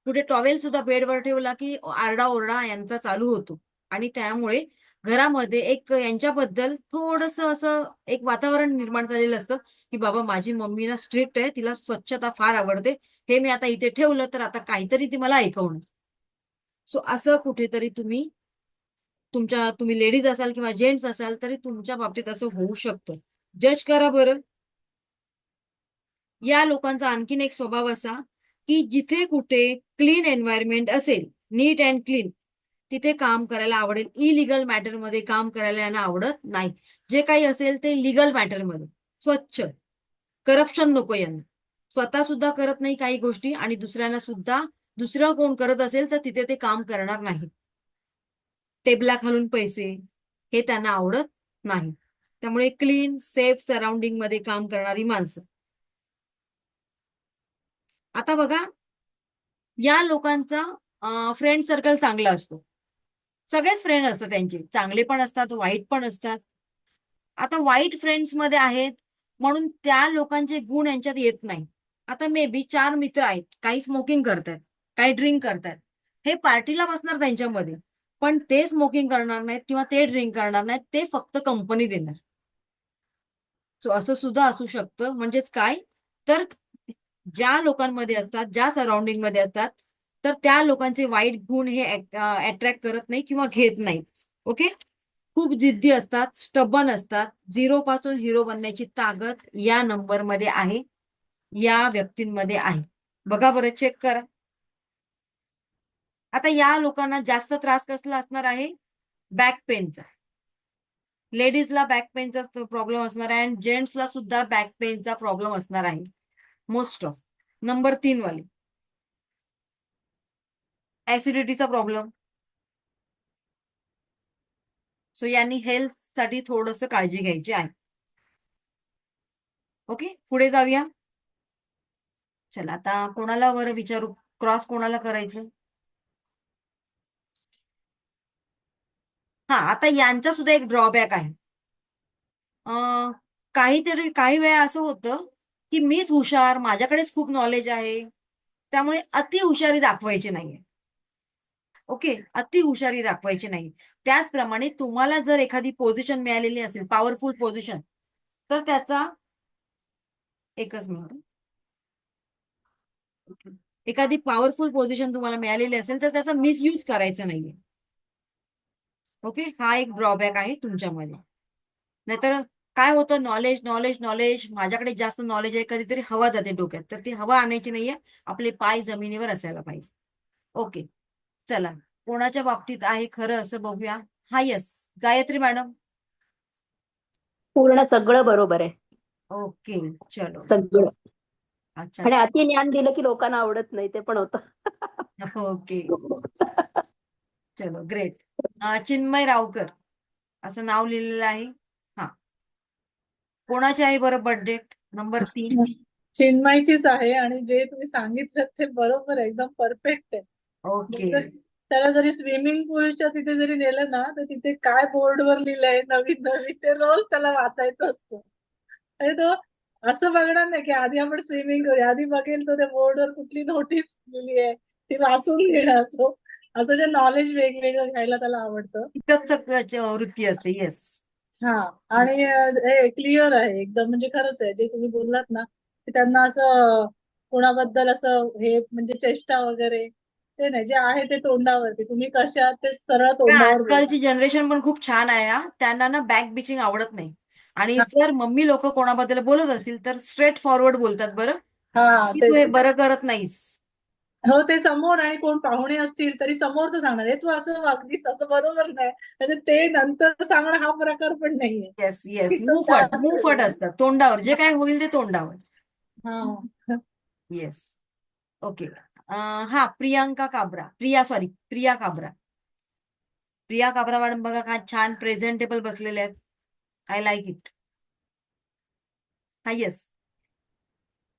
कुठे टॉवेल सुद्धा बेडवर ठेवला की आरडाओरडा यांचा चालू होतो आणि त्यामुळे घरामध्ये एक यांच्याबद्दल थोडंसं असं एक वातावरण निर्माण झालेलं असतं की बाबा माझी मम्मी ना स्ट्रिक्ट आहे, तिला स्वच्छता फार आवडते, हे मी आता इथे ठेवलं तर आता काहीतरी ती मला ऐकवणार. सो असं कुठेतरी तुम्ही लेडीज असाल किंवा जेंट्स असाल तरी तुमच्या बाबतीत असं होऊ शकतं. जज करा बरं. या लोकांचा आणखीन एक स्वभाव असा की जिथे कुठे क्लीन एन्व्हायरमेंट असेल, नीट अँड क्लीन, तिथे काम करायला आवडेल. इलिगल मॅटरमध्ये काम करायला यांना आवडत नाही. जे काही असेल ते लिगल मॅटरमध्ये, स्वच्छ. करप्शन नको यांना. स्वतः सुद्धा करत नाही काही गोष्टी आणि दुसऱ्यांना सुद्धा, दुसरं कोण करत असेल तर तिथे ते काम करणार नाही. टेबलाखालून पैसे हे त्यांना आवडत नाही. त्यामुळे क्लीन सेफ सराउंडिंग मध्ये काम करणारी माणसं. आता बघा, या लोकांचा फ्रेंड सर्कल चांगला असतो. सगळेच फ्रेंड असतात त्यांचे, चांगले पण असतात, वाईट पण असतात. आता वाईट फ्रेंड्स मध्ये आहेत म्हणून त्या लोकांचे गुण यांच्यात येत नाही. आता मे बी 4 मित्र आहेत, काही स्मोकिंग करतात, काही ड्रिंक करतात. हे पार्टीला बसणार त्यांच्यामध्ये, पण ते स्मोकिंग करणार नाहीत किंवा ते ड्रिंक करणार नाहीत, ते फक्त कंपनी देणार. सो असं सुद्धा असू शकतं. म्हणजेच काय, तर ज्या लोकांमध्ये असतात, ज्या सराउंडिंग मध्ये असतात, तर त्या लोकांचे वाईट गुण हे अट्रॅक्ट करत नाही किंवा घेत नाहीत. ओके. खूप जिद्दी असतात, स्टबन असतात. 0 पासून हिरो बनण्याची ताकद या नंबरमध्ये आहे, या व्यक्तींमध्ये आहे. बघा बरं, चेक करा. आता या लोकांना जास्त त्रास कसला असणार आहे? बॅक पेनचा. लेडीजला बॅक पेनचा प्रॉब्लेम असणार आहे आणि जेंट्सला सुद्धा बॅक पेनचा प्रॉब्लेम असणार आहे. Most of. नंबर 3 वाले ऍसिडिटीचा प्रॉब्लेम. सो यांनी हेल्थ साठी थोडंसं काळजी घ्यायची आहे. ओके, पुढे जाऊया. चला, आता कोणाला बरं विचारू, क्रॉस कोणाला करायचं? हा, आता यांचा सुद्धा एक ड्रॉबॅक आहे. काही वेळा असं होतं की मीच हुशार, माझ्याकडेच खूप नॉलेज आहे, त्यामुळे अति हुशारी दाखवायची नाहीये. ओके, अति हुशारी दाखवायची नाही. त्याचप्रमाणे तुम्हाला जर एखादी पोझिशन मिळालेली असेल, पॉवरफुल पोझिशन, तर त्याचा एकच मिनिट, एखादी पॉवरफुल पोझिशन तुम्हाला मिळालेली असेल तर त्याचा मिसयूज करायचा नाहीये. ओके, हा एक ड्रॉबॅक आहे तुमच्यामध्ये. नाहीतर काय होतं, नॉलेज नॉलेज नॉलेज, माझ्याकडे जास्त नॉलेज आहे, कधीतरी हवा जाते डोक्यात, तर ती हवा आणायची नाहीये. आपले पाय जमिनीवर असायला पाहिजे. ओके, चला, कोणाच्या बाबतीत आहे खरं असं बघूया. हा, येस, गायत्री मॅडम. पूर्ण सगळं बरोबर आहे. ओके, चलो. सगळं. अच्छा आणि अच्छा. अति ज्ञान दिलं की लोकांना आवडत नाही, ते पण होतं. ओके, चलो, ग्रेट. चिन्मय रावकर असं नाव लिहिलेलं आहे. हा, कोणाची आहे बरं बर्थडे? नंबर 3. चिन्मयचीच आहे आणि जे तुम्ही सांगितलं ते बरोबर आहे, एकदम परफेक्ट आहे. ओके. जर त्याला जरी स्विमिंग पूलच्या तिथे जरी नेलं ना, तर तिथे काय बोर्डवर लिहिलंय नवीन नवीन ते रोज त्याला वाचायचं असतं. आणि तो असं बघणार नाही की आधी आपण स्विमिंग करूया, आधी बघेल तो त्या बोर्डवर कुठली नोटीस लिहिली आहे ती वाचून घेणार तो. असं जे नॉलेज वेगवेगळं घ्यायला त्याला आवडतं. चिकित्सक वृत्ती असते. येस. हा, आणि हे क्लिअर आहे एकदम, म्हणजे खरंच आहे जे तुम्ही बोललात ना, की त्यांना असं कोणाबद्दल असं हे म्हणजे चेष्टा वगैरे ते नाही, जे आहे ते तोंडावरती, तुम्ही कशा आहात ते सरळ तोंडावर बोला. आजकालची जनरेशन पण खूप छान आहे हा. त्यांना ना बॅक बिचिंग आवडत नाही. आणि हा जर मम्मी लोक कोणाबद्दल बोलत असतील तर स्ट्रेट फॉरवर्ड बोलतात. बरं, हा, की तू तेच हे बरं करत नाहीस. हो, ते समोर, आणि कोण पाहुणे असतील तरी समोर तो सांगणार हे तू असं वागलीस, असं बरोबर नाही. म्हणजे ते नंतर सांगणं हा प्रकार पण नाहीये. येस येस, तिथं मुफट जास्त असतात तोंडावर, जे काय होईल ते तोंडावर. हा. येस. ओके, हा प्रिया काबरा प्रिया काबरा मॅडम बघा काय छान प्रेझेंटेबल बसलेले आहेत. I like it. हा येस.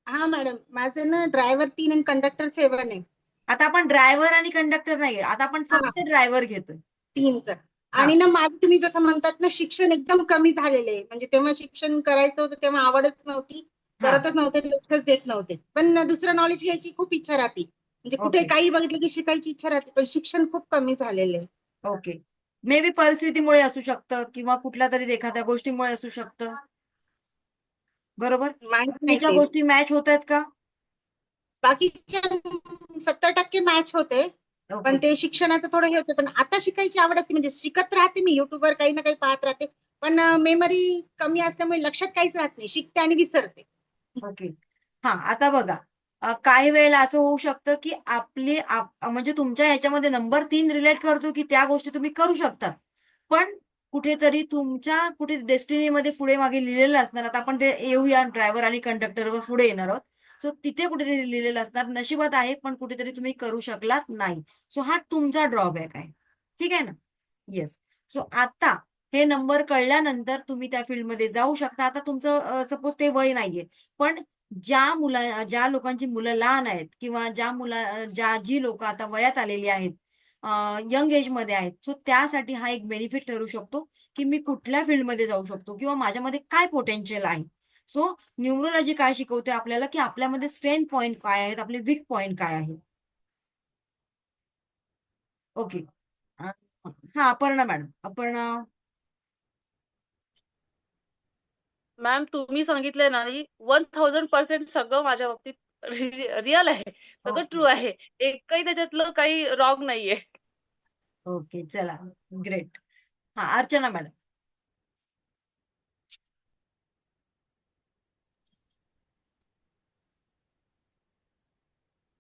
हा मॅडम, माझं ना ड्रायव्हर 3 आणि कंडक्टर 7 आहे. आता आपण ड्रायव्हर आणि कंडक्टर नाही, आता आपण फक्त ड्रायव्हर घेतोय. 3चं. हा. आणि ना माझं तुम्ही जसं म्हणतात ना, शिक्षण एकदम कमी झालेलं आहे. म्हणजे तेव्हा शिक्षण करायचं होतं तेव्हा आवडच नव्हती, हा. करतच नव्हते, लक्षच देत नव्हते. पण दुसरं नॉलेज घ्यायची खूप इच्छा राहते. म्हणजे कुठे ओके. काही बघितलं की शिकायची इच्छा राहते, पण शिक्षण खूप कमी झालेलं आहे. ओके. मे बी परिस्थितीमुळे असू शकतं किंवा कुठल्या तरी एखाद्या गोष्टीमुळे असू शकतं. बरोबर. माहित नाही त्याच्या ते. गोष्टी मॅच होत आहेत का? बाकीच्या 70% मॅच होते, ओके. पण ते शिक्षणाचं थोडं हे होतं. पण आता शिकायची आवड असते, म्हणजे शिकत राहते मी, युट्यूबवर काही ना काही पाहत राहते. पण मेमरी कमी असल्यामुळे लक्षात काहीच राहत नाही, शिकते आणि विसरते. ओके. हा आता बघा, काही वेळेला असं होऊ शकतं की म्हणजे तुमच्या ह्याच्यामध्ये नंबर 3 रिलेट करतो की त्या गोष्टी तुम्ही करू शकता, पण कुठेतरी तुमच्या कुठे डेस्टिनीमध्ये पुढे मागे लिहिलेलं असणार. आता आपण ते येऊया ड्रायव्हर आणि कंडक्टरवर पुढे येणार आहोत. सो तिथे कुठेतरी लिहिलेलं असणार नशिबात आहे, पण कुठेतरी तुम्ही करू शकलात नाही. सो हा तुमचा ड्रॉबॅक आहे. ठीक आहे ना? येस. सो आता हे नंबर कळल्यानंतर तुम्ही त्या फील्डमध्ये जाऊ शकता. आता तुमचं सपोज ते वय नाहीये, पण ज्या लोकांची मुलं लहान आहेत किंवा जी लोक आता वयात आलेली आहेत, यंग एज मध्ये आहेत, सो त्यासाठी हा एक बेनिफिट ठरू शकतो की मी कुठल्या फील्डमध्ये जाऊ शकतो किंवा माझ्यामध्ये काय पोटेन्शियल आहे. सो न्यूमरोलॉजी काय शिकवते आपल्याला की आपल्यामध्ये स्ट्रेंथ पॉईंट काय आहेत, आपले वीक पॉईंट काय आहेत. ओके. हा अपर्णा मॅडम. अपर्णा. मॅम तुम्ही सांगितलंय ना, 1000% सगळं माझ्या बाबतीत रिअल आहे, सगळं ओके. ट्रू आहे. एकही त्याच्यातलं काही रॉंग नाहीये. ओके चला ग्रेट. हा अर्चना मॅडम.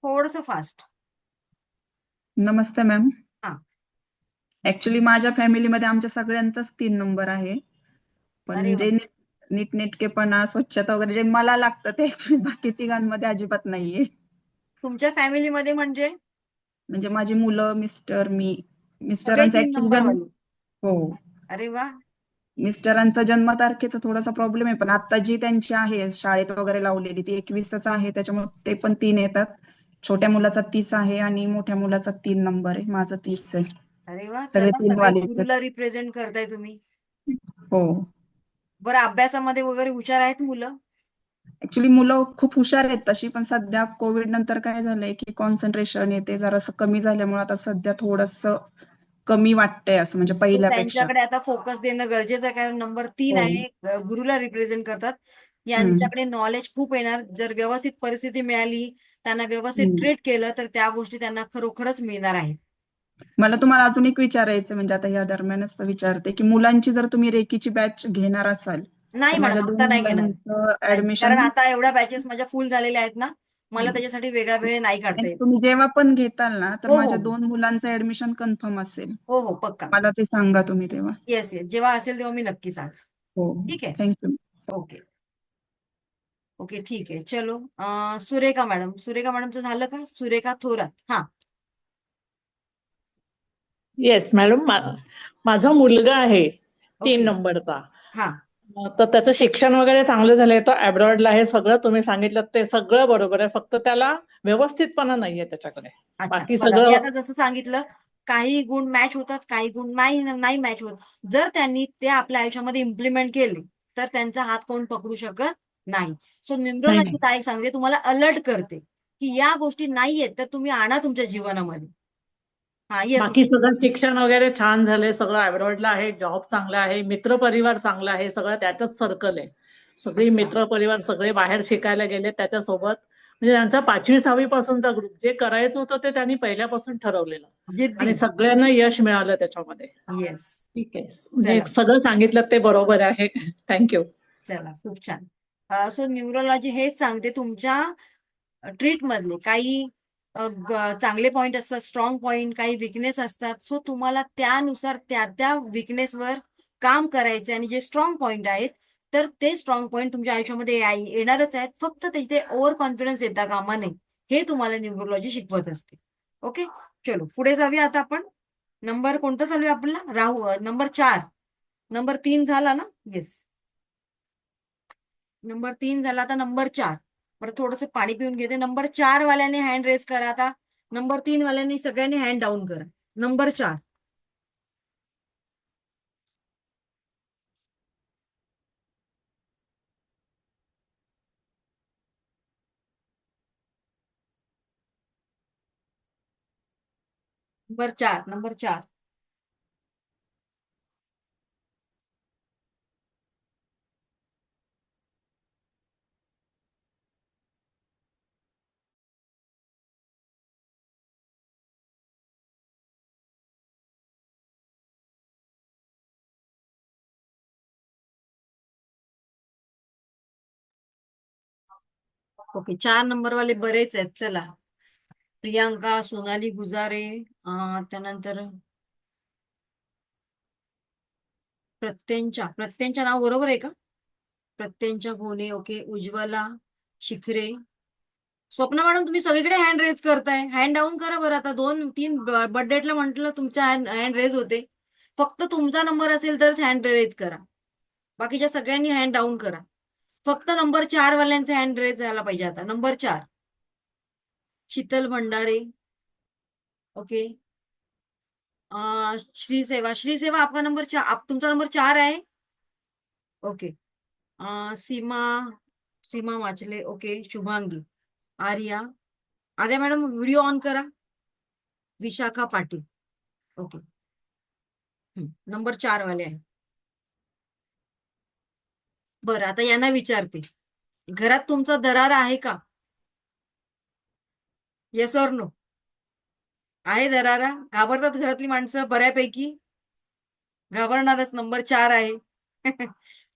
थोडस फास्ट. नमस्ते मॅम. हा. ऍक्च्युली माझ्या फॅमिलीमध्ये आमच्या सगळ्यांचाच 3 नंबर आहे, पण अरे वा. जे नीटनेटकेपणा, स्वच्छता वगैरे जे मला लागतं ते ऍक्च्युली बाकी तिघांमध्ये अजिबात नाहीये. तुमच्या फॅमिलीमध्ये म्हणजे माझी मुलं, मिस्टर, मी. सगळे मिस्टरांचा 3 ऍक्च्युली नंबर वाले. हो, अरे वा. मिस्टरांचा जन्मतारखेचा थोडासा प्रॉब्लेम आहे, पण आता जी त्यांची आहे शाळेत वगैरे लावलेली ती 21च आहे, त्याच्यामुळे ते पण 3 येतात. छोट्या मुलाचा 30 आहे आणि मोठ्या मुलाचा 3 नंबर आहे. माझा 30 आहे. अरे वा. सगळे चला 3 सगळे वाले आहेत. गुरुला रिप्रेझेंट करताय तुम्ही. हो. बरं अभ्यासामध्ये वगैरे हुशार आहेत मुलं? ऍक्च्युली मुलं खूप हुशार आहेत तशी, पण सध्या कोविड नंतर काय झालंय की कॉन्सन्ट्रेशन येते जरासं कमी झाल्यामुळे आता सध्या थोडंसं कमी वाटतंय, असं म्हणजे तो पहिल्यापेक्षा. त्यांच्याकडे आता फोकस देणं गरजेचं आहे, कारण नंबर 3 हो. आहे, गुरुला रिप्रेझेंट करतात. हम्म. यांच्याकडे नॉलेज खूप येणार. जर व्यवस्थित परिस्थिती मिळाली, त्यांना व्यवस्थित हम्म. ट्रीट केलं तर त्या गोष्टी त्यांना खरोखरच मिळणार आहेत. मला तुम्हाला अजून एक विचारायचं, म्हणजे आता या दरम्यानच विचारते की मुलांची जर तुम्ही रेकीची बॅच घेणार असाल नाही तर माझ्या मॅडम 2 आता नाही घेणार मुलांचं बॅच, कारण ऍडमिशन. आता एवढ्या बॅचेस माझ्या फुल झालेल्या आहेत ना, मला त्याच्यासाठी वेगळा वेळ नाही काढता येत. तुम्ही जेव्हा पण घेताल ना तर हो हो माझ्या 2 मुलांचं ऍडमिशन कन्फर्म असेल. हो हो पक्का. मला ते सांगा तुम्ही तेव्हा. येस येस, जेव्हा असेल तेव्हा मी नक्की सांग. हो. ठीक आहे. थँक्यू. ओके. ओके ठीक आहे. चलो सुरेखा मॅडमचं झालं का? सुरेखा थोरात. हा. येस मॅडम, माझा मुलगा आहे 3 ओके. नंबरचा. हा. तर त्याचं शिक्षण वगैरे चांगलं झालंय, तो अब्रॉडला आहे. सगळं तुम्ही सांगितलं ते सगळं बरोबर आहे, फक्त त्याला व्यवस्थितपणा नाहीये त्याच्याकडे. अच्छा बाकी बघा, मी सगळं आता जसं सांगितलं, काही गुण मॅच होतात, काही गुण नाही मॅच होत. जर त्यांनी ते आपल्या आयुष्यामध्ये इम्प्लिमेंट केले तर त्यांचा हात कोण पकडू शकत नाही. सो न्यूमरोलॉजी नाही. काय सांगते, तुम्हाला अलर्ट करते की या गोष्टी नाहीयेत तर तुम्ही आणा तुमच्या जीवनामध्ये. हा येस. बाकी सगळं शिक्षण वगैरे छान झालंय, सगळं अब्रॉडला आहे, जॉब चांगला आहे, मित्रपरिवार चांगला आहे, सगळं त्याच्याच सर्कल आहे. सगळी मित्रपरिवार सगळे बाहेर शिकायला गेले त्याच्यासोबत. म्हणजे त्यांचा 5वी-6वी पासूनचा ग्रुप, जे करायचं होतं ते त्यांनी पहिल्यापासून ठरवलेलं जिद्दी. आणि सगळ्यांना यश मिळालं त्याच्यामध्ये. येस. ठीक आहे, म्हणजे चला सगळं सांगितलं ते बरोबर आहे. थँक्यू. चला खूप छान. सो न्यूमरोलॉजी हेच सांगते, तुमच्या ट्रीट मधले काही चांगले पॉइंट असतात, स्ट्रॉंग पॉइंट, काही विकनेस असतात. सो तुम्हाला त्यानुसार त्या विकनेसवर काम करायचे, आणि जे स्ट्रॉंग पॉइंट आहेत तर ते स्ट्रॉंग पॉइंट तुमच्या आयुष्यामध्ये येणारच आहेत. फक्त तिथे ओव्हर कॉन्फिडन्स येता कामा नये, हे तुम्हाला न्यूमरोलॉजी शिकवत असते. ओके, चलो पुढे जाऊया. आता आपण नंबर कोणता चालू आहे आपला? नंबर 4. नंबर 3 झाला ना? येस, नंबर 3 झाला. आता नंबर 4. बरं, थोडंसं पाणी पिऊन घेते. नंबर 4 वाल्याने हँड रेज करा. आता नंबर 3 वाल्यांनी सगळ्यांनी हँड डाऊन करा. Number 4. Number 4, number 4. Okay, 4 number वाले बरेच आहेत. चला, प्रियांका, सोनाली गुजारे, त्यानंतर प्रत्यंच्या नाव बरोबर आहे का? प्रत्यंच्या घोणे. ओके, उज्ज्वला शिखरे. स्वप्ना मॅडम, तुम्ही सगळीकडे हँड रेज करताय. हँड डाऊन करा बरं. आता 2-3 बर्थडेटला म्हटलं तुमच्या हँड रेज होते. फक्त तुमचा नंबर असेल तरच हँड रेज करा. बाकीच्या सगळ्यांनी हँड डाऊन करा. फक्त नंबर 4 वाल्यांचे हँड रेज झाला पाहिजे. आता नंबर 4, शीतल भंडारे. ओके, श्रीसेवा आपका नंबर 4, तुमचा नंबर 4 आहे. ओके, सीमा सीमा वाचले. Okay, Shubhangi, Arya. Arya madam, video on करा. विशाखा पाटील. ओके, नंबर 4 वाले आहे. बरं, आता यांना विचारते, घरात तुमचा दरारा आहे का? Yes or no? आहे दरारा? घाबरतात घरातली माणसं बऱ्यापैकी. घाबरणारच, नंबर 4 आहे.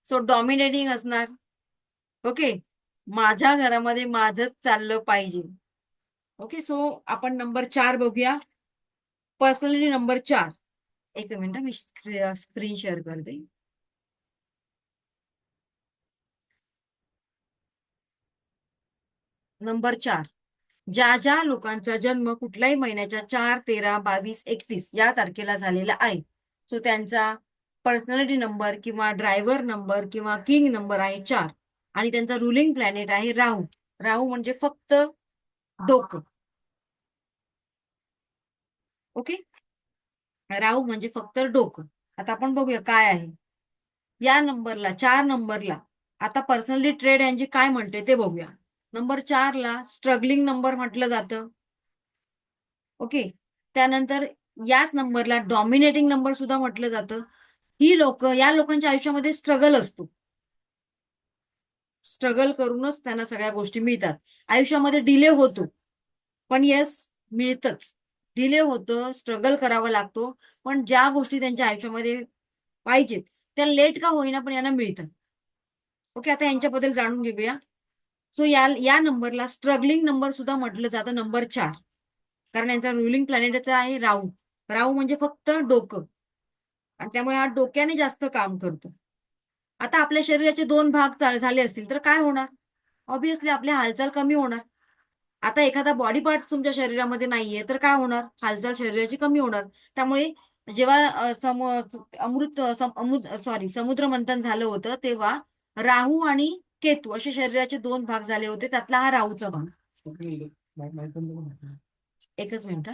सो डॉमिनेटिंग असणार. ओके, माझ्या घरामध्ये माझंच चाललं पाहिजे. ओके, सो आपण नंबर 4 बघूया. Personality number 4. एक मिनिट, मी स्क्रीन शेअर करते. नंबर 4, ज्या ज्या लोकांचा जन्म कुठल्याही महिन्याच्या 4, 13, 22, 31 या तारखेला झालेला आहे, सो त्यांचा पर्सनॅलिटी नंबर किंवा ड्रायव्हर नंबर किंवा किंग नंबर आहे 4. आणि त्यांचा रुलिंग प्लॅनेट आहे राहू. राहू म्हणजे फक्त डोकं. ओके, राहू म्हणजे फक्त डोकं. आता आपण बघूया काय आहे या नंबरला, 4 नंबरला. आता पर्सनॅलिटी ट्रेड यांची काय म्हणते ते बघूया. नंबर 4 ला स्ट्रगलिंग नंबर म्हटलं जातं. ओके, त्यानंतर याच नंबरला डॉमिनेटिंग नंबर सुद्धा म्हटलं जातं. या लोकांच्या आयुष्यामध्ये स्ट्रगल असतो. स्ट्रगल करूनच त्यांना सगळ्या गोष्टी मिळतात. आयुष्यामध्ये डिले होतो, पण येस, मिळतच. डिले होतं, स्ट्रगल करावा लागतो, पण ज्या गोष्टी त्यांच्या आयुष्यामध्ये पाहिजेत त्या लेट का होईना पण यांना मिळतात. ओके, आता यांच्याबद्दल जाणून घेऊया. सो या नंबरला स्ट्रगलिंग नंबर सुद्धा म्हटलं जातं, नंबर 4. कारण यांचा रुलिंग प्लॅनेटचा आहे राहू. राहू म्हणजे फक्त डोकं, आणि त्यामुळे हा डोक्याने जास्त काम करतो. आता आपल्या शरीराचे 2 भाग झाले असतील तर काय होणार? ऑब्व्हियसली आपली हालचाल कमी होणार. आता एखादा बॉडी पार्ट तुमच्या शरीरामध्ये नाहीये तर काय होणार? हालचाल शरीराची कमी होणार. त्यामुळे जेव्हा समुद्र मंथन झालं होतं तेव्हा राहू आणि केतू असे शरीराचे 2 भाग झाले होते. त्यातला हा राहूचा भाग. एकच मिनिट.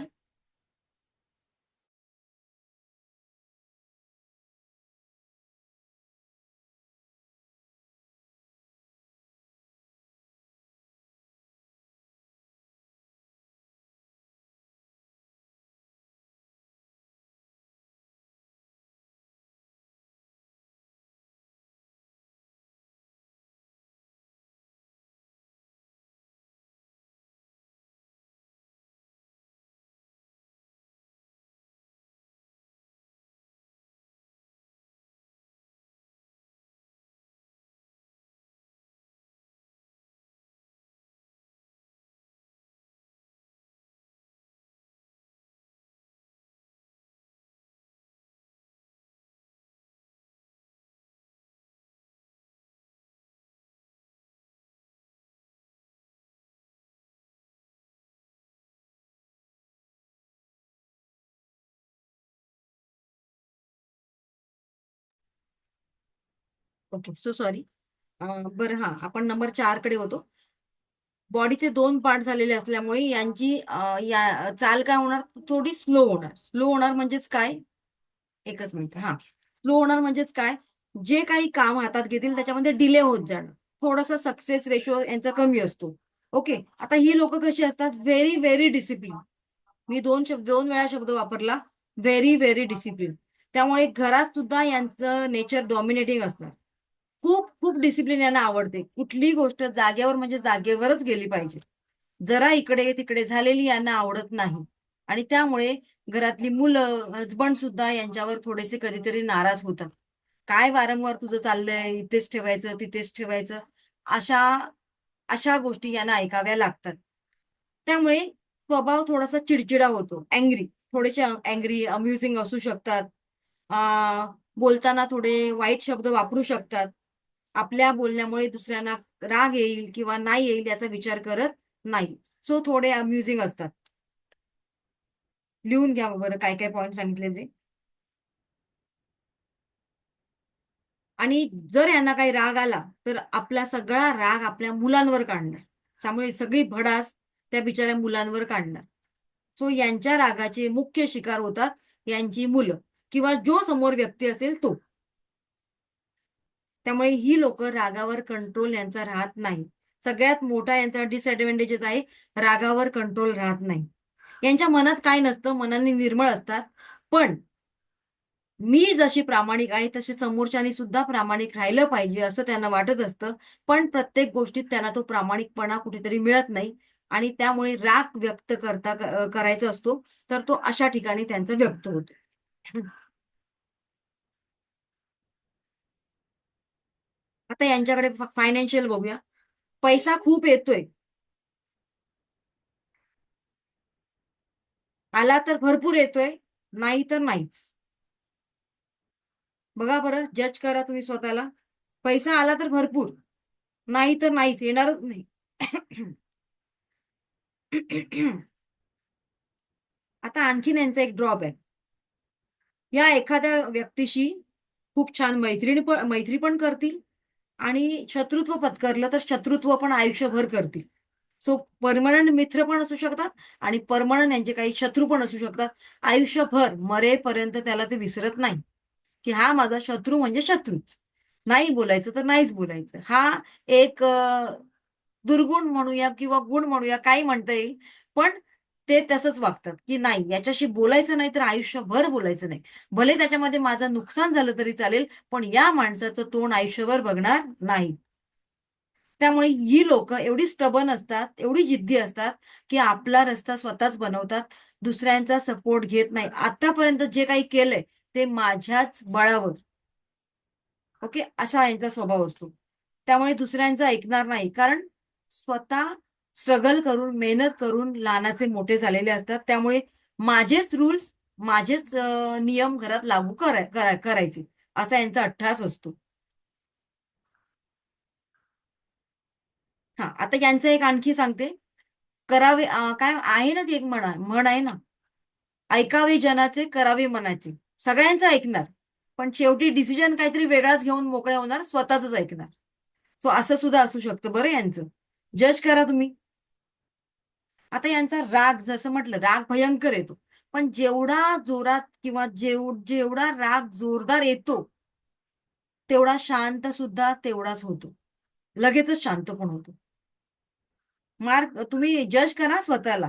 Okay, so sorry. बरं, हा आपण नंबर 4 कडे होतो. बॉडीचे 2 पार्ट झालेले असल्यामुळे यांची चाल काय होणार, थोडी स्लो होणार. स्लो होणार म्हणजेच काय, एकच मिनिट. हा, स्लो होणार म्हणजेच काय, जे काही काम हातात घेतील त्याच्यामध्ये डिले होत जाणार, थोडासा सक्सेस रेशो यांचा कमी असतो. ओके, आता ही लोक कशी असतात, व्हेरी व्हेरी डिसिप्लिन. मी 2 वेळा शब्द वापरला, व्हेरी व्हेरी डिसिप्लिन. त्यामुळे घरात सुद्धा यांचं नेचर डॉमिनेटिंग असणार. खूप खूप डिसिप्लिन यांना आवडते. कुठली गोष्ट जागेवर म्हणजे जागेवरच गेली पाहिजे. जरा इकडे तिकडे झालेली यांना आवडत नाही. आणि त्यामुळे घरातली मुलं, हजबंड सुद्धा यांच्यावर थोडेसे कधीतरी नाराज होतात. काय वारंवार तुझं चाललंय, इथेच ठेवायचं तिथेच ठेवायचं, अशा अशा गोष्टी यांना ऐकाव्या लागतात. त्यामुळे स्वभाव थोडासा चिडचिडा होतो, अँग्री, थोडेसे अँग्री, अम्युझिंग असू शकतात. बोलताना थोडे वाईट शब्द वापरू शकतात. आपल्या बोलण्यामुळे दुसऱ्यांना राग येईल किंवा नाही येईल याचा विचार करत नाही. सो थोडे अम्युझिंग असतात. लिहून घ्या बरं काय काय पॉईंट सांगितले ते. आणि जर यांना काही राग आला तर आपला सगळा राग आपल्या मुलांवर काढणार. त्यामुळे सगळी भडास त्या बिचाऱ्या मुलांवर काढणार. सो यांच्या रागाचे मुख्य शिकार होतात यांची मुलं किंवा जो समोर व्यक्ती असेल तो. त्यामुळे ही लोक रागावर कंट्रोल यांचा राहत नाही. सगळ्यात मोठा यांचा डिसएडव्हान्टेजेस आहे, रागावर कंट्रोल राहत नाही. यांच्या मनात काय नसतं, मनाने निर्मळ असतात. पण मी जशी प्रामाणिक आहे तसे समोरच्यानी सुद्धा प्रामाणिक राहिलं पाहिजे असं त्यांना वाटत असतं. पण प्रत्येक गोष्टीत त्यांना तो प्रामाणिकपणा कुठेतरी मिळत नाही आणि त्यामुळे राग व्यक्त करायचा असतो तर तो अशा ठिकाणी त्यांचा व्यक्त होतो. आता यांच्याकडे फायनान्शियल बघूया. पैसा खूप येतोय, आला तर भरपूर येतोय, नाही तर नाहीच. बघा बरं, जज करा तुम्ही स्वतःला. पैसा आला तर भरपूर, नाही तर नाहीच, येणारच नाही. आता आणखीन यांचा एक ड्रॉबॅक, या एखाद्या व्यक्तीशी खूप छान मैत्री पण करतील आणि शत्रुत्व पत्करलं तर शत्रुत्व पण आयुष्यभर करतील. सो परमनंट मित्र पण असू शकतात आणि परमनंट यांचे काही शत्रू पण असू शकतात. आयुष्यभर मरेपर्यंत त्याला ते विसरत नाही की हा माझा शत्रू म्हणजे शत्रूच, नाही बोलायचं तर नाहीच बोलायचं. हा एक दुर्गुण म्हणूया किंवा गुण म्हणूया, काही म्हणता येईल. पण ते तसंच वागतात की नाही, याच्याशी बोलायचं नाही तर आयुष्यभर बोलायचं नाही. भले त्याच्यामध्ये माझं नुकसान झालं तरी चालेल, पण या माणसाचं तोंड आयुष्यभर बघणार नाही. त्यामुळे ही लोक एवढी स्टबन असतात, एवढी जिद्दी असतात की आपला रस्ता स्वतःच बनवतात, दुसऱ्यांचा सपोर्ट घेत नाही. आतापर्यंत जे काही केलंय ते माझ्याच बळावर. ओके, असा यांचा स्वभाव असतो. त्यामुळे दुसऱ्यांचं ऐकणार नाही, कारण स्वतः स्ट्रगल करून, मेहनत करून लहानाचे मोठे झालेले असतात. त्यामुळे माझेच रूल्स, माझेच नियम घरात लागू करायचे, असा यांचा अट्टहास असतो. हा, आता यांचं एक आणखी सांगते. करावे काय आहे ना, ती एक म्हण आहे ना, ऐकावे जनाचे, करावे मनाचे. सगळ्यांचं ऐकणार, पण शेवटी डिसिजन काहीतरी वेगळाच घेऊन मोकळ्या होणार, स्वतःच ऐकणार. सो असं सुद्धा असू शकतं बरं यांचं. जज करा तुम्ही. आता यांचा राग, जसं म्हटलं, राग भयंकर येतो, पण जेवढा जोरात किंवा जेवढा राग जोरदार येतो तेवढा शांत सुद्धा तेवढाच होतो, लगेचच शांत पण होतो. मार्क तुम्ही जज करा स्वतःला.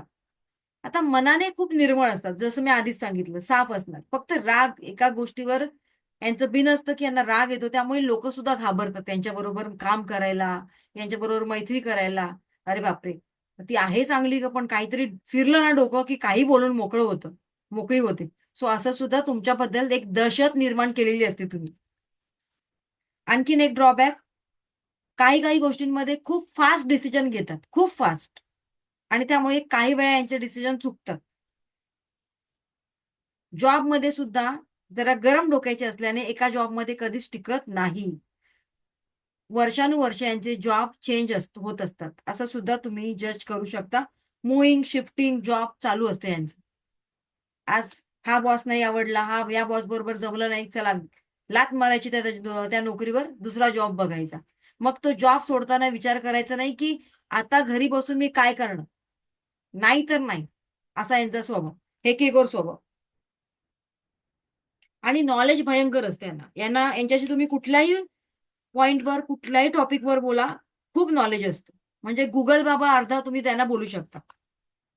आता मनाने खूप निर्मळ असतात, जसं मी आधीच सांगितलं, साफ असणार. फक्त राग एका गोष्टीवर यांचं बिन असतं की यांना राग येतो, त्यामुळे लोक सुद्धा घाबरतात त्यांच्याबरोबर काम करायला, यांच्याबरोबर मैत्री करायला. अरे बापरे, ती आहे चांगली का, पण काहीतरी फिरलं ना डोकं की काही बोलून मोकळी होते. सो असं सुद्धा तुमच्याबद्दल एक दहशत निर्माण केलेली असते तुम्ही. आणखीन एक ड्रॉबॅक, काही गोष्टींमध्ये खूप फास्ट डिसिजन घेतात, खूप फास्ट, आणि त्यामुळे काही वेळा यांचे डिसिजन चुकतात. जॉबमध्ये सुद्धा जरा गरम डोक्याचे असल्याने एका जॉबमध्ये कधीच टिकत नाही. वर्षानुवर्ष यांचे जॉब चेंज होत असतात, असं सुद्धा तुम्ही जज करू शकता. मुव्हिंग, शिफ्टिंग जॉब चालू असते यांचं. आज हा बॉस नाही आवडला, हा या बॉस बरोबर जमलं नाही, चला लाथ मारायची त्या नोकरीवर, दुसरा जॉब बघायचा. मग तो जॉब सोडताना विचार करायचा नाही की आता घरी बसून मी काय करणार, नाही तर नाही, असा यांचा स्वभाव, हेकेखोर स्वभाव. आणि नॉलेज भयंकर असते यांना यांच्याशी तुम्ही कुठल्याही पॉइंटवर कुठल्याही टॉपिकवर बोला, खूप नॉलेज असतं. म्हणजे गुगल बाबा अर्धा तुम्ही त्यांना बोलू शकता.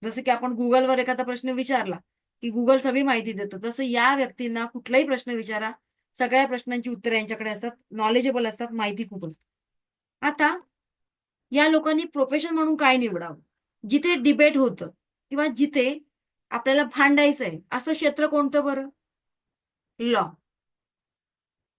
जसं की आपण गुगलवर एखादा प्रश्न विचारला की गुगल सगळी माहिती देतो, तसं या व्यक्तींना कुठलाही प्रश्न विचारा, सगळ्या प्रश्नांची उत्तरं यांच्याकडे असतात, नॉलेजेबल असतात, माहिती खूप असते. आता या लोकांनी प्रोफेशन म्हणून काय निवडावं? जिथे डिबेट होतं किंवा जिथे आपल्याला भांडायचंय असं क्षेत्र कोणतं बरं? लॉ.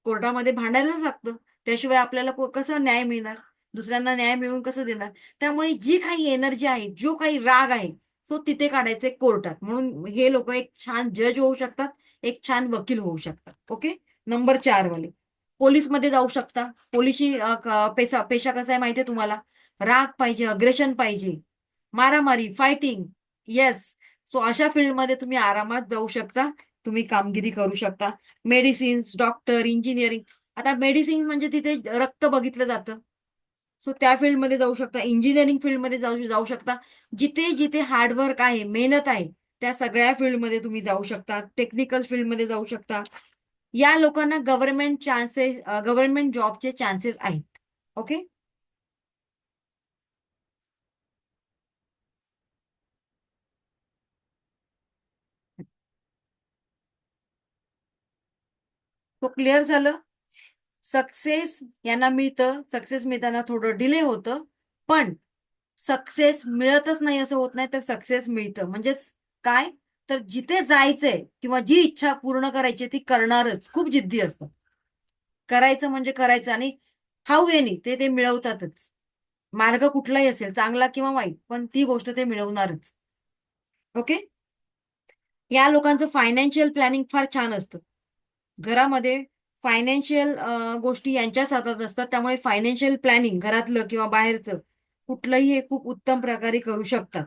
कोर्टामध्ये भांडायलाच लागतं, त्याशिवाय आपल्याला कसं न्याय मिळणार, दुसऱ्यांना न्याय मिळवून कसं देणार? त्यामुळे जी काही एनर्जी आहे, जो काही राग आहे, तो तिथे काढायचे कोर्टात. म्हणून हे लोक एक छान जज होऊ शकतात, एक छान वकील होऊ शकतात. ओके. नंबर 4 वाले पोलीसमध्ये जाऊ शकता. पोलिसी पेशा कसा आहे माहितीये तुम्हाला? राग पाहिजे, अग्रेशन पाहिजे, मारामारी, फायटिंग. येस. सो अशा फील्डमध्ये तुम्ही आरामात जाऊ शकता, तुम्ही कामगिरी करू शकता. Medicines, doctor, engineering. आता मेडिसिन म्हणजे तिथे रक्त बघितलं जातं, सो त्या फील्डमध्ये जाऊ शकता. इंजिनिअरिंग फील्डमध्ये जाऊ शकता. जिथे जिथे हार्डवर्क आहे, मेहनत आहे, त्या सगळ्या फील्डमध्ये तुम्ही जाऊ शकता. टेक्निकल फील्डमध्ये जाऊ शकता. या लोकांना गव्हर्नमेंट जॉबचे चान्सेस आहेत. ओके. तो क्लिअर झालं. सक्सेस यांना मिळतं, सक्सेस मिळताना थोडं डिले होतं, पण सक्सेस मिळतच नाही असं होत नाही, तर सक्सेस मिळतं. म्हणजेच काय, तर जिथे जायचंय किंवा जी इच्छा पूर्ण करायची ती करणारच. खूप जिद्दी असतं, करायचं म्हणजे करायचं, आणि हाऊ एनी ते मिळवतातच. मार्ग कुठलाही असेल, चांगला किंवा वाईट, पण ती गोष्ट ते मिळवणारच. ओके. या लोकांचं फायनान्शियल प्लॅनिंग फार छान असतं. घरामध्ये फायनान्शियल गोष्टी यांच्याच हातात असतात, त्यामुळे फायनान्शियल प्लॅनिंग घरातलं किंवा बाहेरचं कुठलंही हे खूप उत्तम प्रकारे करू शकतात.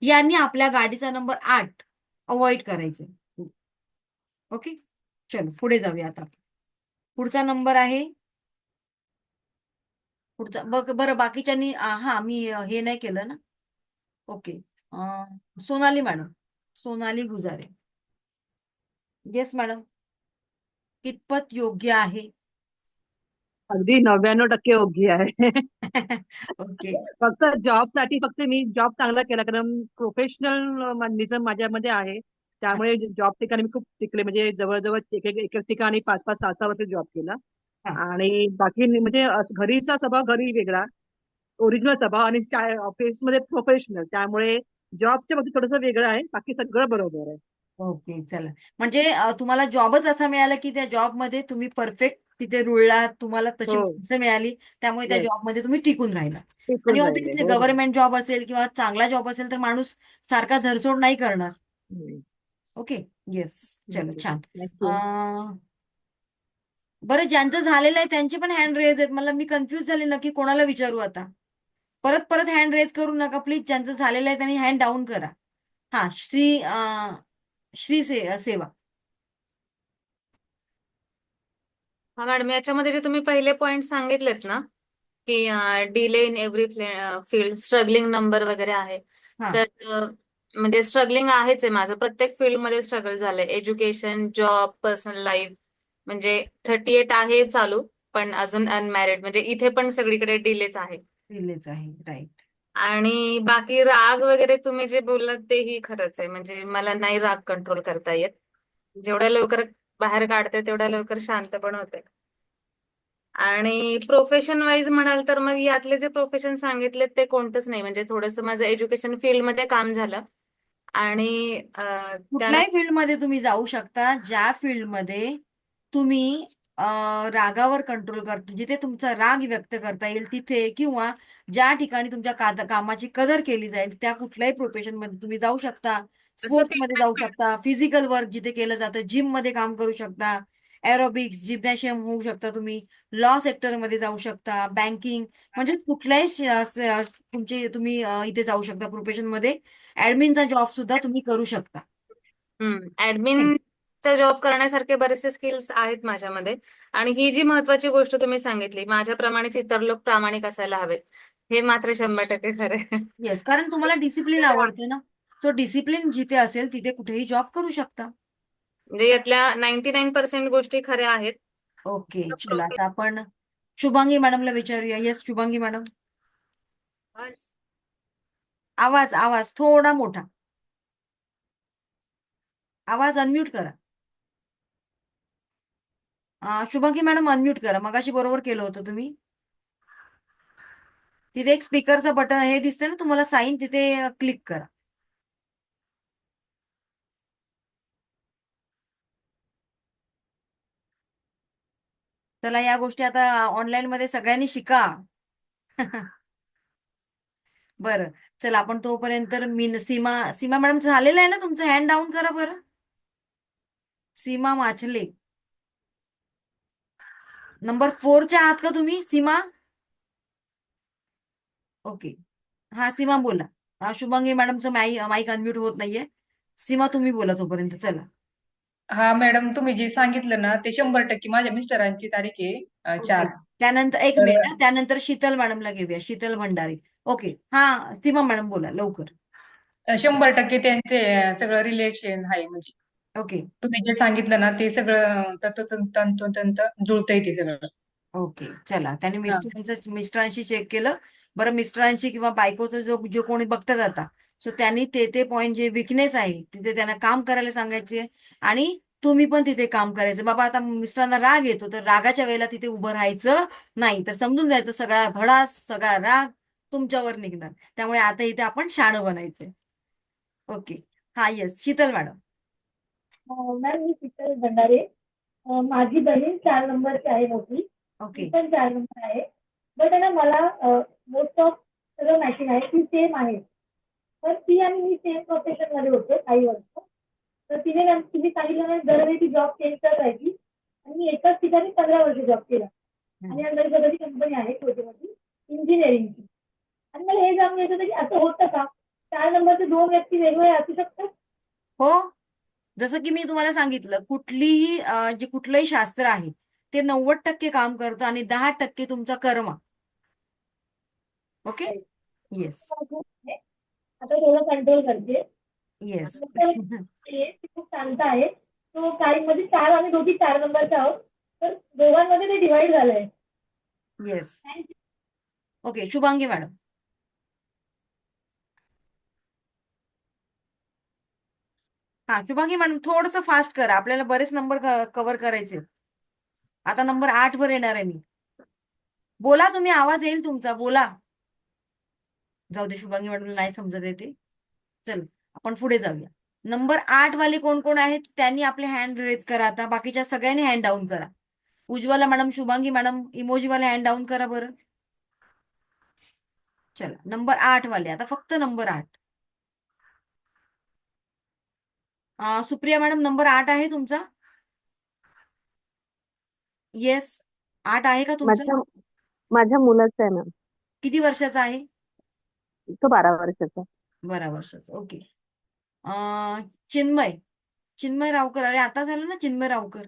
यांनी आपल्या गाडीचा नंबर 8 अवॉइड करायचे. ओके. चलो पुढे जाऊया आता. पुढचा नंबर आहे, पुढचा बरं बाकीच्यांनी हा मी हे नाही केलं ना. ओके. सोनाली मॅडम, सोनाली गुजारे. येस मॅडम, कितपत योग्य आहे? अगदी 99% योग्य आहे. ओके. फक्त जॉबसाठी फक्त मी जॉब चांगला केला, कारण प्रोफेशनल माझ्यामध्ये आहे. त्यामुळे जॉब ठिकाणी मी खूप टिकले, म्हणजे जवळजवळ एक एक ठिकाणी 5-5, 6-6 वर्ष जॉब केला. हा. आणि बाकी म्हणजे घरीचा स्वभाव घरी वेगळा, ओरिजिनल स्वभाव, आणि ऑफिसमध्ये प्रोफेशनल, त्यामुळे जॉबच्या बाबतीत थोडंसं वेगळं आहे, बाकी सगळं बरोबर आहे. ओके. चला, म्हणजे तुम्हाला जॉबच असा मिळाला की त्या जॉबमध्ये तुम्ही परफेक्ट तिथे रुळलात, तुम्हाला तशी हो. माणसं मिळाली, त्यामुळे त्या येस, जॉबमध्ये तुम्ही टिकून राहिला. आणि टिकून राहिले. ऑब्व्हियसली हो हो. गव्हर्नमेंट जॉब असेल किंवा चांगला जॉब असेल तर माणूस सारखा धरसोड नाही करणार. हम्म. ओके. येस. चलो छान. नक्की. बरं, ज्यांचं झालेलं आहे त्यांचे पण हँड रेज आहेत. मला मी कन्फ्युज झाले नक्की कोणाला विचारू आता. परत परत हँड रेज करू नका प्लीज. ज्यांचं झालेलं आहे त्यांनी हँड डाऊन करा. हा, सेवा. हा मॅडम, याच्यामध्ये जे तुम्ही पहिले पॉइंट सांगितलेत ना, की delay in every field, struggling number वगैरे आहे, हा. तर म्हणजे स्ट्रगलिंग आहेच आहे माझं. प्रत्येक फील्डमध्ये स्ट्रगल झालंय, एज्युकेशन, जॉब, पर्सनल लाईफ. म्हणजे 38 आहे चालू, पण अजून अनमॅरिड, म्हणजे इथे पण सगळीकडे डिलेच आहे. दिलेच आहे. राईट. आणि बाकी राग वगैरे तुम्ही जे बोललात तेही खरंच आहे. म्हणजे मला नाही राग कंट्रोल करता येत. जेवढ्या लवकर बाहेर काढते तेवढ्या लवकर शांत पण होते. आणि प्रोफेशन वाईज म्हणाल तर मग यातले जे प्रोफेशन सांगितले ते कोणतंच नाही. म्हणजे थोडंसं माझं एज्युकेशन फील्डमध्ये काम झालं, आणि कुठल्याही फील्डमध्ये तुम्ही जाऊ शकता, ज्या फील्डमध्ये तुम्ही रागावर कंट्रोल करतो, जिथे तुमचा राग व्यक्त करता येईल तिथे, किंवा ज्या ठिकाणी तुमच्या कामाची कदर केली जाईल, त्या कुठल्याही प्रोफेशन मध्ये तुम्ही जाऊ शकता. स्पोर्ट्स मध्ये जाऊ शकता, फिजिकल वर्क जिथे केलं जातं, जिम मध्ये काम करू शकता, एरोबिक्स, जिम्नॅशियम होऊ शकता तुम्ही, लॉ सेक्टरमध्ये जाऊ शकता, बँकिंग, म्हणजे कुठल्याही तुम्ही इथे जाऊ शकता प्रोफेशन मध्ये. ऍडमिनचा जॉब सुद्धा तुम्ही करू शकता. ऍडमिन चा जॉब करण्यासारखे बरेचसे स्किल्स आहेत माझ्यामध्ये. आणि ही जी महत्वाची गोष्ट तुम्ही सांगितली, माझ्याप्रमाणेच इतर लोक प्रामाणिक असायला हवेत, हे मात्र 100% खरं आहे. येस, कारण तुम्हाला डिसिप्लिन आवडते ना. सो डिसिप्लिन जिथे असेल तिथे कुठेही जॉब करू शकता. म्हणजे यातल्या 99% गोष्टी खऱ्या आहेत. ओके, चला आता आपण शुभांगी मॅडमला विचारूया. Yes, Shubhangi madam. आवाज आवाज थोडा मोठा. आवाज अनम्यूट करा. शुभांगी मॅडम अनम्यूट करा. मगाशी बरोबर केलं होतं तुम्ही. तिथे एक स्पीकरचं बटन हे दिसते ना तुम्हाला साईन, तिथे क्लिक करा. चला, या गोष्टी आता ऑनलाईन मध्ये सगळ्यांनी शिका. बरं, चला आपण तोपर्यंत सीमा सीमा मॅडम झालेलं आहे ना तुमचं? हँड डाऊन करा बरं. सीमा माचले, नंबर 4च्या आहात का तुम्ही सीमा? ओके, हा सीमा बोला. शुभांगी मॅडमचं माईक अनम्यूट होत नाहीये. सीमा तुम्ही बोला तोपर्यंत. चला. हा मॅडम, तुम्ही जे सांगितलं ना ते 100% माझ्या मिस्टरांची तारीख आहे ओके, 4. त्यानंतर एक तर मिनिट, त्यानंतर शीतल मॅडमला घेऊया. शीतल भंडारी. ओके, हा सीमा मॅडम बोला लवकर. 100% त्यांचे सगळं रिलेशन आहे. म्हणजे ओके तुम्ही जे सांगितलं ना ते सगळं तंतोतंत जुळतंय ते सगळं. ओके, चला. त्याने हा. मिस्टरांशी चेक केलं. बरं, मिस्टरांची किंवा बायकोचं जो कोणी बघतात आता, सो त्यांनी ते पॉइंट जे विकनेस आहे तिथे त्यांना काम करायला सांगायचे. आणि तुम्ही पण तिथे काम करायचं. बाबा आता मिस्टरांना राग येतो, तर रागाच्या वेळेला तिथे उभं राहायचं नाही. तर समजून जायचं सगळा भडास, सगळा राग तुमच्यावर निघणार. त्यामुळे आता इथे आपण शाणं बनायचंय. ओके, हा येस, शीतल मॅडम. मॅम मी शीतल भंडारे. माझी बहीण 4 नंबरची आहे मोठी. ओके ती पण 4 नंबर आहे. बट आहे ना मला मोस्ट ऑफ सगळं मॅचिंग आहे. ती सेम आहे. तर ती आणि मी सेम प्रोफेशन मध्ये होतो काही वर्ष. तर तिने सांगितलं ना दरवेळी ती जॉब चेंज करत राहायची. आणि मी एकाच ठिकाणी 15 वर्ष जॉब केला. आणि अंदर स्वतःची कंपनी आहे छोटी मोठी इंजिनिअरिंगची. आणि मला हे जाणून घ्यायचं होतं की असं होतं का 4 नंबरचे 2 व्यक्ती वेगवेगळे असू शकतात? हो, जसं की मी तुम्हाला सांगितलं, जे कुठलंही शास्त्र आहे ते 90% काम करतं आणि 10% तुमचा कर्म. ओके, येस आता थोडं कंट्रोल करते. येस. ती खूप शांत आहे. तो काही मध्ये 4 आणि दोघी 4 नंबरच्या आहोत. तर दोघांमध्ये ते डिवाइड झालंय. येस. Okay, Shubhangi madam. हा, शुभांगी मॅडम थोडंसं फास्ट करा. आपल्याला बरेच नंबर कव्हर करायचे. आता नंबर 8 वर येणार आहे मी. बोला तुम्ही, आवाज येईल तुमचा, बोला. जाऊ दे, शुभांगी मॅडमला नाही समजत येते. चल, आपण पुढे जाऊया. नंबर 8 वाले कोण कोण आहेत त्यांनी आपले हँड रेज करा. आता बाकीच्या सगळ्यांनी हँड डाऊन करा. उज्ज्वला मॅडम, शुभांगी मॅडम, इमोजीवाले हँड डाऊन करा बरं. चला, नंबर 8 वाले आता फक्त नंबर 8. सुप्रिया मॅडम, नंबर 8 आहे तुमचा? येस, 8 आहे का तुमचा? माझ्या मुलाचं आहे मॅम. किती वर्षाचा आहे? तो 12 वर्षाचा. 12 वर्षाचा. ओके. चिन्मय चिन्मय रावकर. अरे आता झालं ना चिन्मय रावकर.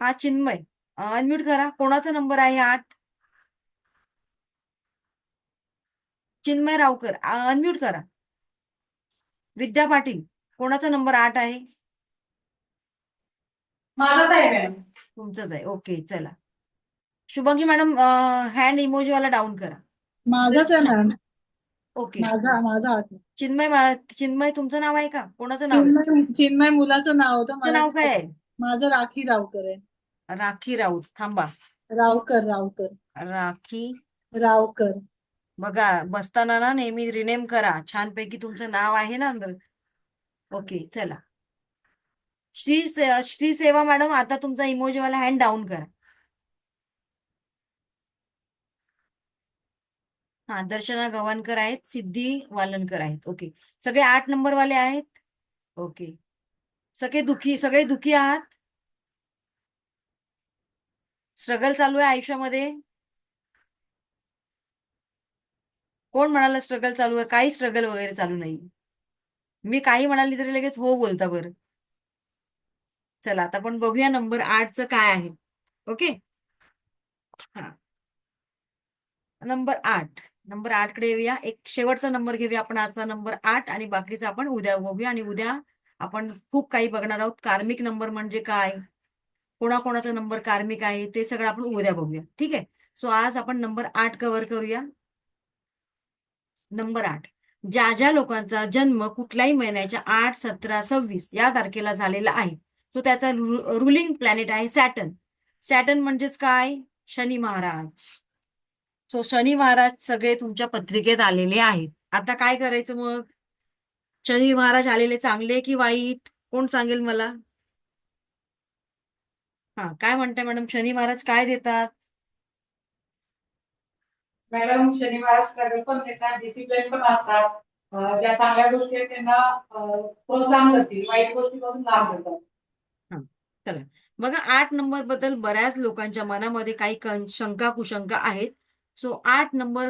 हा चिन्मय, अनम्यूट करा. कोणाचा नंबर आहे 8? चिन्मय रावकर, अनम्यूट करा. विद्या पाटील, कोणाचा नंबर 8 आहे? माझाच आहे मॅम. तुमचंच आहे. ओके, चला. शुभांगी मॅडम, हँड इमोजीवाला डाऊन करा. माझाच आहे मॅम. ओके, माझा हात. चिन्मय तुमचं नाव आहे का? कोणाचं नाव आहे? चिन्मय मुलाचं नाव होतं. तुमचं नाव काय आहे? माझं राखी रावकर आहे. राखी राऊत. थांबा. रावकर राखी रावकर. बघा, बसताना ना नेहमी रिनेम करा. छानपैकी तुमचं नाव आहे ना अंदर. ओके, चला. श्री सेवा मॅडम, आता तुमचा इमोजीवाला हँड डाऊन करा. हा, दर्शना गव्हाणकर आहेत, सिद्धी वालनकर आहेत. ओके, सगळे 8 नंबर वाले आहेत. ओके, सगळे दुखी आहात? स्ट्रगल चालू आहे आयुष्यामध्ये? कोण म्हणाला स्ट्रगल चालू आहे? काही स्ट्रगल वगैरे चालू नाही. मी काही म्हणाली तरी लगेच हो बोलता बरं. चला आता आपण बघूया नंबर 8चं काय आहे. ओके, हा नंबर 8 कडे येऊया. एक शेवटचा नंबर घेऊया आपण आजचा नंबर 8 आणि बाकीचा आपण उद्या बघूया. आणि उद्या आपण खूप काही बघणार आहोत. कार्मिक नंबर म्हणजे काय, कोणाकोणाचा नंबर कार्मिक आहे ते सगळं आपण उद्या बघूया. ठीक आहे. सो आज आपण नंबर 8 कव्हर करूया. नंबर 8, ज्या ज्या लोकांचा जन्म कुठल्याही महिन्याच्या 8, 17, 26 या तारखेला झालेला आहे, तो त्याचा रुलिंग प्लॅनेट आहे सॅटर्न. सॅटर्न म्हणजेच काय, शनी महाराज. सो शनी महाराज सगळे तुमच्या पत्रिकेत आलेले आहेत. आता काय करायचं मग, शनी महाराज आलेले चांगले की वाईट, कोण सांगेल मला? हा, काय म्हणताय मॅडम, शनी महाराज काय देतात? मॅडम शनी महाराज स्ट्रगल पण देतात, डिसिप्लिन पण असतात. ज्या चांगल्या गोष्टी आहेत त्यांना प्रोत्साहन करतील, वाईट गोष्टीपासून लांब ठेवतात. हा, चला बघा, 8 नंबर बद्दल बऱ्याच लोकांच्या मनामध्ये काही शंका कुशंका आहेत. सो 8 नंबर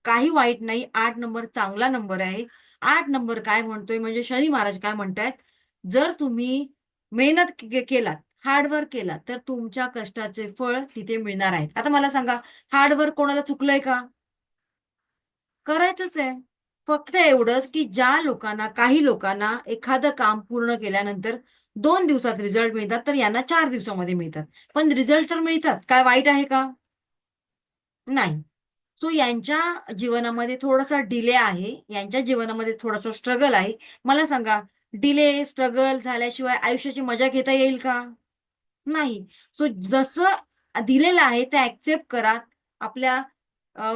काही वाईट नाही, 8 नंबर चांगला नंबर आहे. 8 नंबर काय म्हणतोय म्हणजे शनी महाराज काय म्हणतायत, जर तुम्ही मेहनत केलात, हार्डवर्क केला तर तुमच्या कष्टाचे फळ तिथे मिळणार आहेत. आता मला सांगा, हार्डवर्क कोणाला चुकलंय का? करायचंच आहे. फक्त एवढंच की ज्या लोकांना, काही लोकांना एखादं काम पूर्ण केल्यानंतर 2 दिवसात रिझल्ट मिळतात, तर यांना 4 दिवसामध्ये मिळतात. पण रिझल्ट तर मिळतात. काय वाईट आहे का? नाही. सो यांच्या जीवनामध्ये थोडासा डिले आहे, यांच्या जीवनामध्ये थोडासा स्ट्रगल आहे. मला सांगा, डिले स्ट्रगल झाल्याशिवाय आयुष्याची मजा घेता येईल का? नाही. सो जसं दिलेलं आहे ते ऍक्सेप्ट करा. आपल्या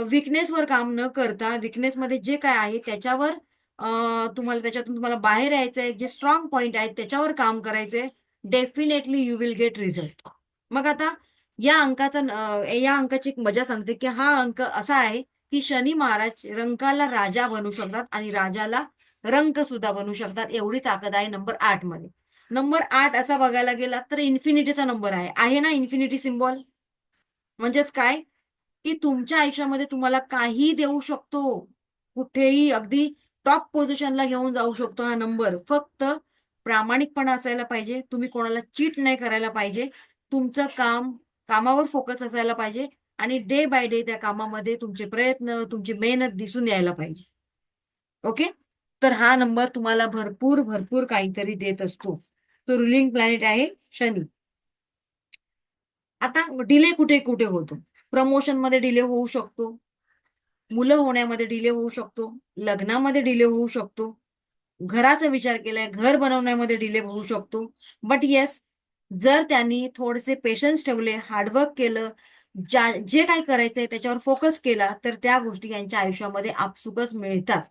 विकनेसवर काम न करता, विकनेसमध्ये जे काय आहे त्याच्यावर त्याच्यातून तुम्हाला बाहेर यायचंय. जे स्ट्रॉंग पॉइंट आहेत त्याच्यावर काम करायचंय. Definitely you will get result. मग आता या अंकाची एक मजा सांगते की हा अंक असा आहे की शनी महाराज रंकाला राजा बनू शकतात आणि राजाला रंक सुद्धा बनू शकतात. एवढी ताकद आहे नंबर 8 मध्ये. नंबर 8 असा बघायला गेला तर इन्फिनिटीचा नंबर आहे ना, इन्फिनिटी सिम्बॉल. म्हणजेच काय की तुमच्या आयुष्यामध्ये तुम्हाला काही देऊ शकतो, कुठेही अगदी टॉप पोझिशनला घेऊन जाऊ शकतो हा नंबर. फक्त प्रामाणिकपणा असायला पाहिजे, तुम्ही कोणाला चीट नाही करायला पाहिजे, तुमचं कामावर फोकस असायला पाहिजे आणि डे बाय डे त्या कामामध्ये तुमचे प्रयत्न, तुमची मेहनत दिसून यायला पाहिजे. ओके, तर हा नंबर तुम्हाला भरपूर भरपूर काहीतरी देत असतो. तो रुलिंग प्लॅनेट आहे शनी. आता डिले कुठे कुठे होतो, प्रमोशन मध्ये डिले होऊ शकतो, मुलं होण्यामध्ये डिले होऊ शकतो, लग्नामध्ये डिले होऊ शकतो, घराचा विचार केलाय घर बनवण्यामध्ये डिले होऊ शकतो. बट येस, जर त्यांनी थोडेसे पेशन्स ठेवले, हार्डवर्क केलं, जे काही करायचंय त्याच्यावर फोकस केला, तर त्या गोष्टी यांच्या आयुष्यामध्ये आपसुकच मिळतात.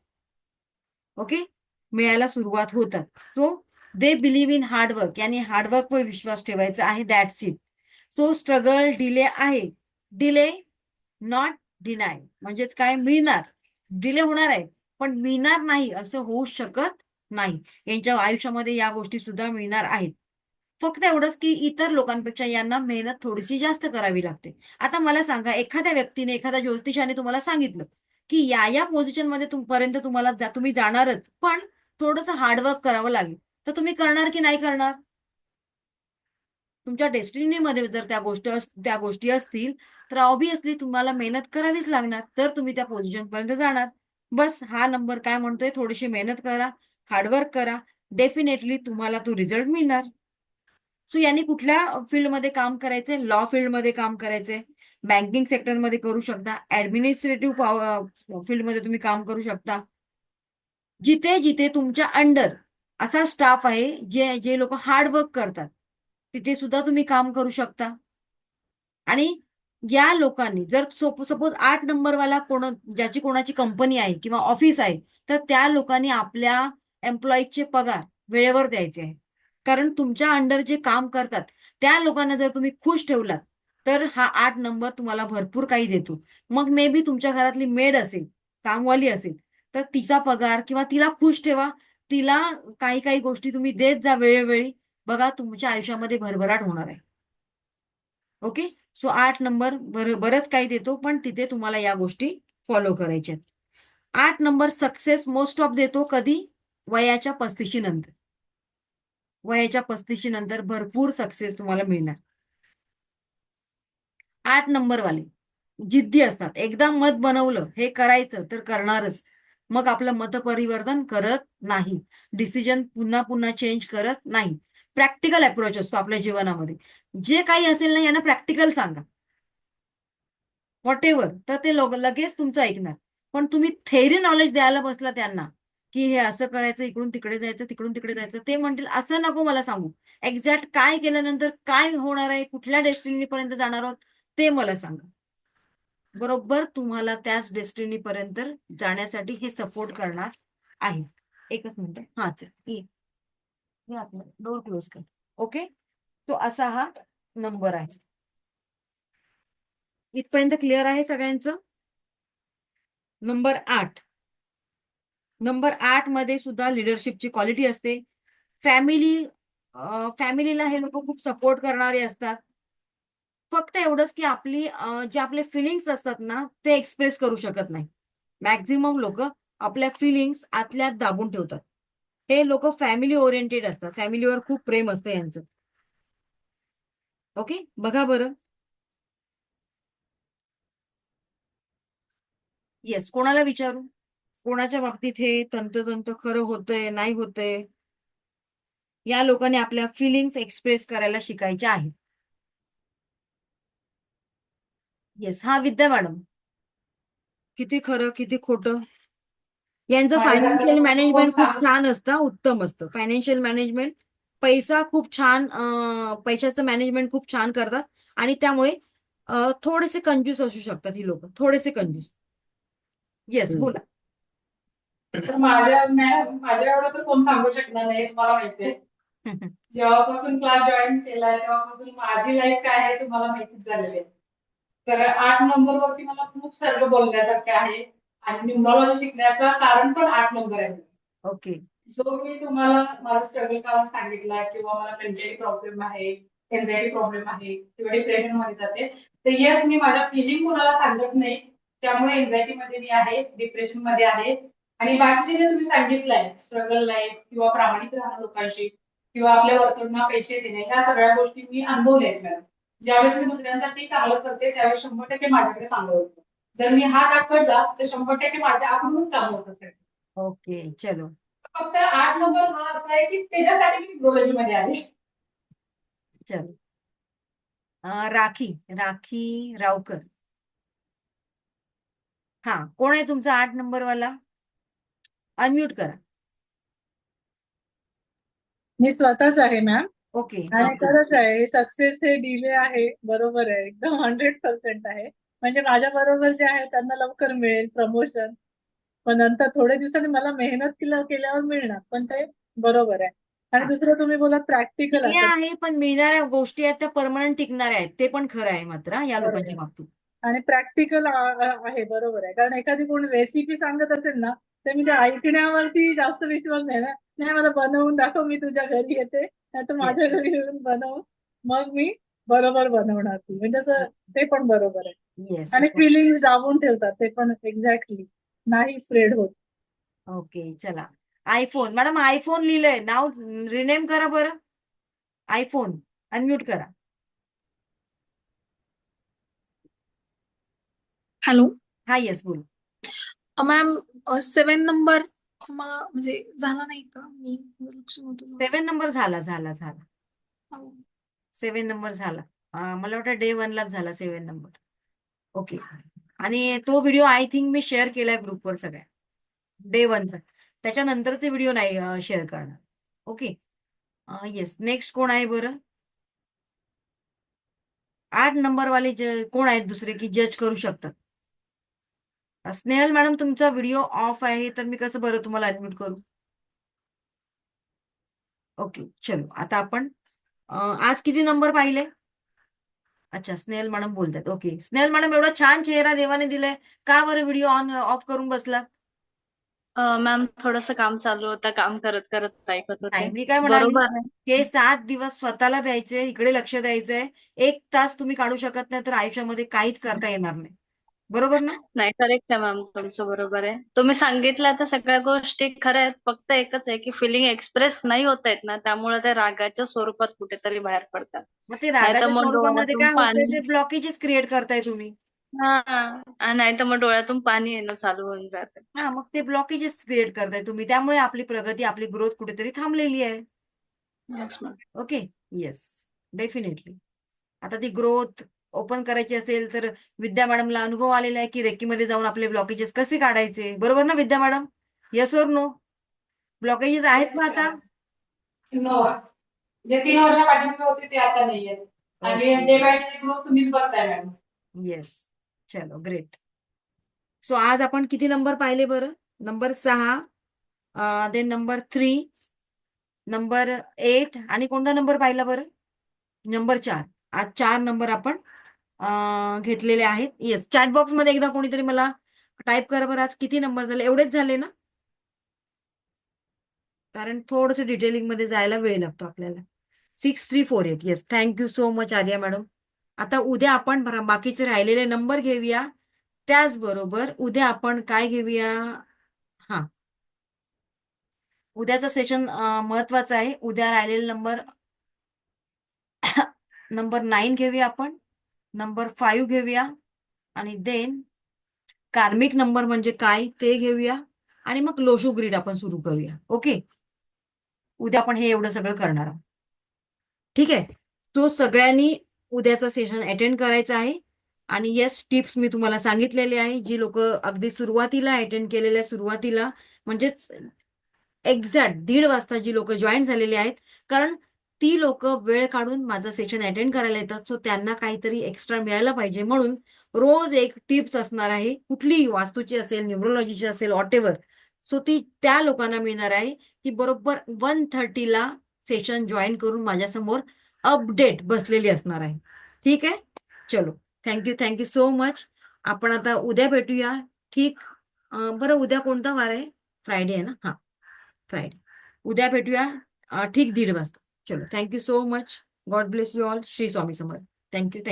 ओके, मिळायला सुरुवात होतात. So they believe in hard work, यानी हार्डवर्कवर विश्वास ठेवायचा आहे. That's it. So struggle delay आहे, डिले नॉट डिनाय. म्हणजेच काय, मिळणार, डिले होणार आहे पण मिळणार नाही असं होऊ शकत नाही. यांच्या आयुष्यामध्ये या गोष्टी सुद्धा मिळणार आहेत. फक्त एवढंच की इतर लोकांपेक्षा यांना मेहनत थोडीशी जास्त करावी लागते. आता मला सांगा, एखाद्या व्यक्तीने, एखाद्या ज्योतिषाने तुम्हाला सांगितलं की या पोझिशन मध्ये पर्यंत तुम्ही जाणारच, पण थोडंसं हार्डवर्क करावं लागेल, तर तुम्ही करणार की नाही करणार? तुमच्या डेस्टिनीमध्ये जर त्या गोष्टी असतील तर ऑब्व्हियसली तुम्हाला मेहनत करावीच लागणार, तर तुम्ही त्या पोझिशन पर्यंत जाणार. बस हा नंबर काय म्हणतोय, थोडीशी मेहनत करा, हार्डवर्क करा, डेफिनेटली तुम्हाला तो रिझल्ट मिळणार. सो यांनी कुठल्या फील्डमध्ये काम करायचंय, लॉ फील्डमध्ये काम करायचंय, बँकिंग सेक्टरमध्ये करू शकता, ऍडमिनिस्ट्रेटिव्ह फील्डमध्ये तुम्ही काम करू शकता. जिथे जिथे तुमच्या अंडर असा स्टाफ आहे जे लोक हार्डवर्क करतात, तिथे सुद्धा तुम्ही काम करू शकता. आणि या लोकांनी जर सपोज 8 नंबरवाला ज्याची कोणाची कंपनी आहे किंवा ऑफिस आहे, तर त्या लोकांनी आपल्या एम्प्लॉईजचे पगार वेळेवर द्यायचे आहे. कारण तुमच्या अंडर जे काम करतात त्या लोकांना जर तुम्ही खुश ठेवलात तर हा 8 नंबर तुम्हाला भरपूर काही देतो. मग मे बी तुमच्या घरातली मेड असेल, कामवाली असेल, तर तिचा पगार किंवा तिला खुश ठेवा, तिला काही काही गोष्टी तुम्ही देत जा वेळोवेळी. बघा, तुमच्या आयुष्यामध्ये भरभराट होणार आहे. ओके, सो 8 नंबर बरंच काही देतो, पण तिथे तुम्हाला या गोष्टी फॉलो करायच्या. 8 नंबर सक्सेस मोस्ट ऑफ देतो कधी, वयाच्या 35 नंतर. वयाच्या 35 नंतर भरपूर सक्सेस तुम्हाला मिळणार. 8 नंबरवाले जिद्दी असतात. एकदा मत बनवलं हे करायचं तर करणारच. मग आपलं मतपरिवर्तन करत नाही. डिसिजन पुन्हा पुन्हा चेंज करत नाही. प्रॅक्टिकल अप्रोच असतो आपल्या जीवनामध्ये. जे काही असेल ना यांना प्रॅक्टिकल सांगा, व्हॉट एव्हर, तर ते लगेच तुमचं ऐकणार. पण तुम्ही थेअरी नॉलेज द्यायला बसला त्यांना की हे असं करायचं, इकडून तिकडे जायचं, तिकडून तिकडे जायचं, ते म्हणतील असं नको मला सांगू. एक्झॅक्ट काय केल्यानंतर काय होणार आहे, कुठल्या डेस्टिनी पर्यंत जाणार आहोत ते मला सांगा. बरोबर तुम्हाला त्याच डेस्टिनी पर्यंत जाण्यासाठी हे सपोर्ट करणार आहे. एकच मिनिट. हा चल ये डोर क्लोज कर. ओके, तो असा हा नंबर आहे. इथपर्यंत क्लिअर आहे सगळ्यांचं? नंबर 8. नंबर 8 मध्ये सुद्धा लिडरशिपची क्वालिटी असते. फॅमिलीला हे लोक खूप सपोर्ट करणारे असतात. फक्त एवढंच की जे आपले फिलिंग्स असतात ना ते एक्सप्रेस करू शकत नाही. मॅक्झिमम लोक आपल्या फिलिंग्स आतल्यात दाबून ठेवतात. हे लोक फॅमिली ओरिएंटेड असतात. फॅमिलीवर खूप प्रेम असतं यांचं. ओके, बघा बरं. येस, कोणाला विचारू? कोणाच्या बाबतीत हे तंतोतंत खरं होतंय, नाही होतंय? या लोकांनी आपल्या फिलिंग्स एक्सप्रेस करायला शिकायच्या आहेत. येस, हा विद्या मॅडम. किती खरं किती खोटं? यांचं फायनान्शियल मॅनेजमेंट खूप छान असतं, उत्तम असतं. फायनान्शियल मॅनेजमेंट, पैसा खूप छान, पैशाचं मॅनेजमेंट खूप छान करतात आणि त्यामुळे थोडेसे कंजूस असू शकतात ही लोक, थोडेसे कंजूस. येस, बोला. तर माझ्या एवढं तर कोण सांगू शकणार नाही, तुम्हाला माहितीये. जेव्हापासून क्लास जॉईन केलाय तेव्हापासून माझी लाईफ काय आहे तुम्हाला माहितीच झालेली आहे. तर 8 नंबरवरती मला खूप सारखं बोलण्यासारखं आहे आणि न्यूमरॉलॉजी शिकण्याचं कारण पण 8 नंबर आहे. ओके, जो मी तुम्हाला माझा स्ट्रगल काल सांगितला किंवा मला मेंटली प्रॉब्लेम आहे, एन्झायटी प्रॉब्लेम आहे किंवा डिप्रेशन मध्ये जाते, तर येस मी माझ्या फिलिंग कुणाला सांगत नाही. त्यामुळे एन्झायटी मध्ये मी आहे, डिप्रेशन मध्ये आहे. आणि बाकीचे जे तुम्ही सांगितलंय स्ट्रगल लाईफ किंवा प्रामाणिक राहणं लोकांशी किंवा आपल्या वर्तुळांना पैसे देणे, ह्या सगळ्या गोष्टी मी अनुभवल्या आहेत मॅडम. ज्यावेळेस मी दुसऱ्यांसाठी चांगलं करते त्यावेळेस 100% माझ्याकडे चांगलं होतं. जर मी हा दाखवला तर 100% माझ्या आपणच काम होत असेल. ओके, चलो. फक्त 8 नंबर हा असा आहे की त्याच्यासाठी मी न्यूमरॉलॉजी मध्ये आले. चलो. राखी रावकर. हा, कोण आहे तुमचा 8 नंबरवाला? अनम्यूट करा. मी स्वतःच आहे मॅम. ओके, आणि खरंच आहे, सक्सेस हे डिले आहे. बरोबर आहे, एकदम 100% आहे. म्हणजे माझ्या बरोबर जे आहे त्यांना लवकर मिळेल प्रमोशन, पण नंतर थोड्या दिवसांनी मला मेहनत केल्यावर मिळणार. पण ते बरोबर आहे. आणि दुसरं तुम्ही बोलात प्रॅक्टिकल डिले असं. आहे, पण मिळणाऱ्या गोष्टी आहेत त्या परमनंट टिकणाऱ्या आहेत. ते पण खरं आहे मात्र या लोकांच्या बाबतीत. आणि प्रॅक्टिकल आहे, बरोबर आहे. कारण एखादी कोणी रेसिपी सांगत असेल ना तर मी ते ऐकण्यावरती जास्त विश्वास नाही ना. नाही, मला बनवून दाखव, मी तुझ्या घरी येते, नाही तर माझ्या घरी येऊन बनव, मग मी बरोबर बनवणार ती. म्हणजे असं ते पण बरोबर आहे. येस. आणि फिलिंग्स दाबून ठेवतात ते पण एक्झॅक्टली नाही स्प्रेड होत. ओके, चला. आयफोन मॅडम, आयफोन लिहिलंय, नाव रिनेम करा बरं. आयफोन अनम्यूट करा. हॅलो. हा, येस, बोल. मॅम 7 नंबर म्हणजे झाला नाही का? मी लक्ष नव्हतं. 7 नंबर झाला. हो. 7 नंबर झाला. मला वाटतं डे 1 लाच झाला 7 नंबर. ओके, आणि तो video I think me share केलाय ग्रुपवर सगळ्या, डे 1चा. त्याच्यानंतरचे व्हिडिओ नाही शेअर करणार. Okay, yes. नेक्स्ट कोण आहे बरं? 8 नंबरवाले कोण आहेत दुसरे की जज करू शकतात? स्नेहल मॅडम, तुमचा व्हिडिओ ऑफ आहे, तर मी कसं बरं तुम्हाला अनम्यूट करू? ओके, चलो. आता आपण आज किती नंबर पाहिले? अच्छा, स्नेहल मॅडम बोलतात. ओके, स्नेहल मॅडम, एवढा छान चेहरा देवाने दिलाय, का बरं व्हिडिओ ऑफ करून बसलात? मॅम थोडंसं काम चालू होतं, काम करत करत ऐकत नाही, होते. मी काय म्हणाली, बरोबर आहे. हे 7 दिवस स्वतःला द्यायचे, इकडे लक्ष द्यायचंय. 1 तास तुम्ही काढू शकत नाही तर आयुष्यामध्ये काहीच करता येणार नाही. बरोबर ना? नाही करेक्ट आहे मॅम, तुमचं बरोबर आहे. तुम्ही सांगितलं त्या सगळ्या गोष्टी खऱ्या आहेत. फक्त एकच आहे की फिलिंग एक्सप्रेस नाही होत आहेत ना, त्यामुळे ते रागाच्या स्वरूपात कुठेतरी बाहेर पडतात. मग ते नाही तर रागाच्या मग स्वरूपामध्ये डोळ्यातून काय होतंय, पाणी ते ब्लॉकेजेस क्रिएट करताय तुम्ही. नाही तर मग डोळ्यातून पाणी येणं चालू होऊन जातं. हा, मग ते ब्लॉकेजेस क्रिएट करताय तुम्ही, त्यामुळे आपली प्रगती, आपली ग्रोथ कुठेतरी थांबलेली आहे. Yes ma'am. Okay, yes, definitely. आता ती ग्रोथ ओपन करायची असेल तर विद्या मॅडमला अनुभव आलेला आहे की रेकीमध्ये जाऊन आपले ब्लॉकेजेस कसे काढायचे. बरोबर ना विद्या मॅडम? येस और नो? ब्लॉकेजेस आहेत ना आता? नो, जे 3 वर्ष पाठीमागे होते ते आता नाहीये. आणि डे बाय डे ग्रोथ तुम्हीच बघताय मॅम. येस, चलो ग्रेट. सो आज आपण किती नंबर पाहिले बरं? नंबर 6, देन नंबर 3, नंबर 8 आणि कोणता नंबर पाहिला बरं? नंबर 4. आज 4 नंबर आपण घेतलेले आहेत. येस, चॅट बॉक्स मध्ये एकदा कोणीतरी मला टाईप करा बरं, आज किती नंबर झाले? एवढेच झाले ना? कारण थोडस डिटेलिंग मध्ये जायला वेळ लागतो आपल्याला. 6348. Yes, thank you so much Arya madam. आता उद्या आपण बाकीचे राहिलेले नंबर घेऊया. त्याचबरोबर उद्या आपण काय घेऊया? हा, उद्याचं सेशन महत्वाचं आहे. उद्या राहिलेले नंबर नंबर 9 घेऊया आपण, नंबर 5 घेऊया, आणि देन कार्मिक नंबर म्हणजे काय ते घेऊया, आणि मग लोशो ग्रीड आपण सुरू करूया. ओके, उद्या आपण हे एवढं सगळं करणार आहोत. ठीक आहे. तो सगळ्यांनी उद्याचं सेशन अटेंड करायचं आहे. आणि येस, टिप्स मी तुम्हाला सांगितलेले आहे. जी लोक अगदी सुरुवातीला अटेंड केलेल्या, सुरुवातीला म्हणजेच एक्झॅक्ट 1:30 वाजता जी लोक जॉईन झालेली आहेत, कारण ती लोक वेळ काढून माझं सेशन अटेंड करायला येतात. सो त्यांना काहीतरी एक्स्ट्रा मिळायला पाहिजे, म्हणून रोज एक टिप्स असणार आहे. कुठलीही वास्तूची असेल, न्यूमरोलॉजीची असेल, व्हॉटेवर. सो ती त्या लोकांना मिळणार आहे की बरोबर 1:30ला सेशन जॉईन करून माझ्यासमोर अपडेट बसलेली असणार आहे. ठीक आहे, चलो, थँक्यू सो मच. आपण आता उद्या भेटूया. ठीक, बरं, उद्या कोणता वार आहे? फ्रायडे आहे ना? हा, फ्रायडे. उद्या भेटूया ठीक 1:30 वाजता. चलो, thank you so much. God bless you all. Shri Swami Samarth. Thank you.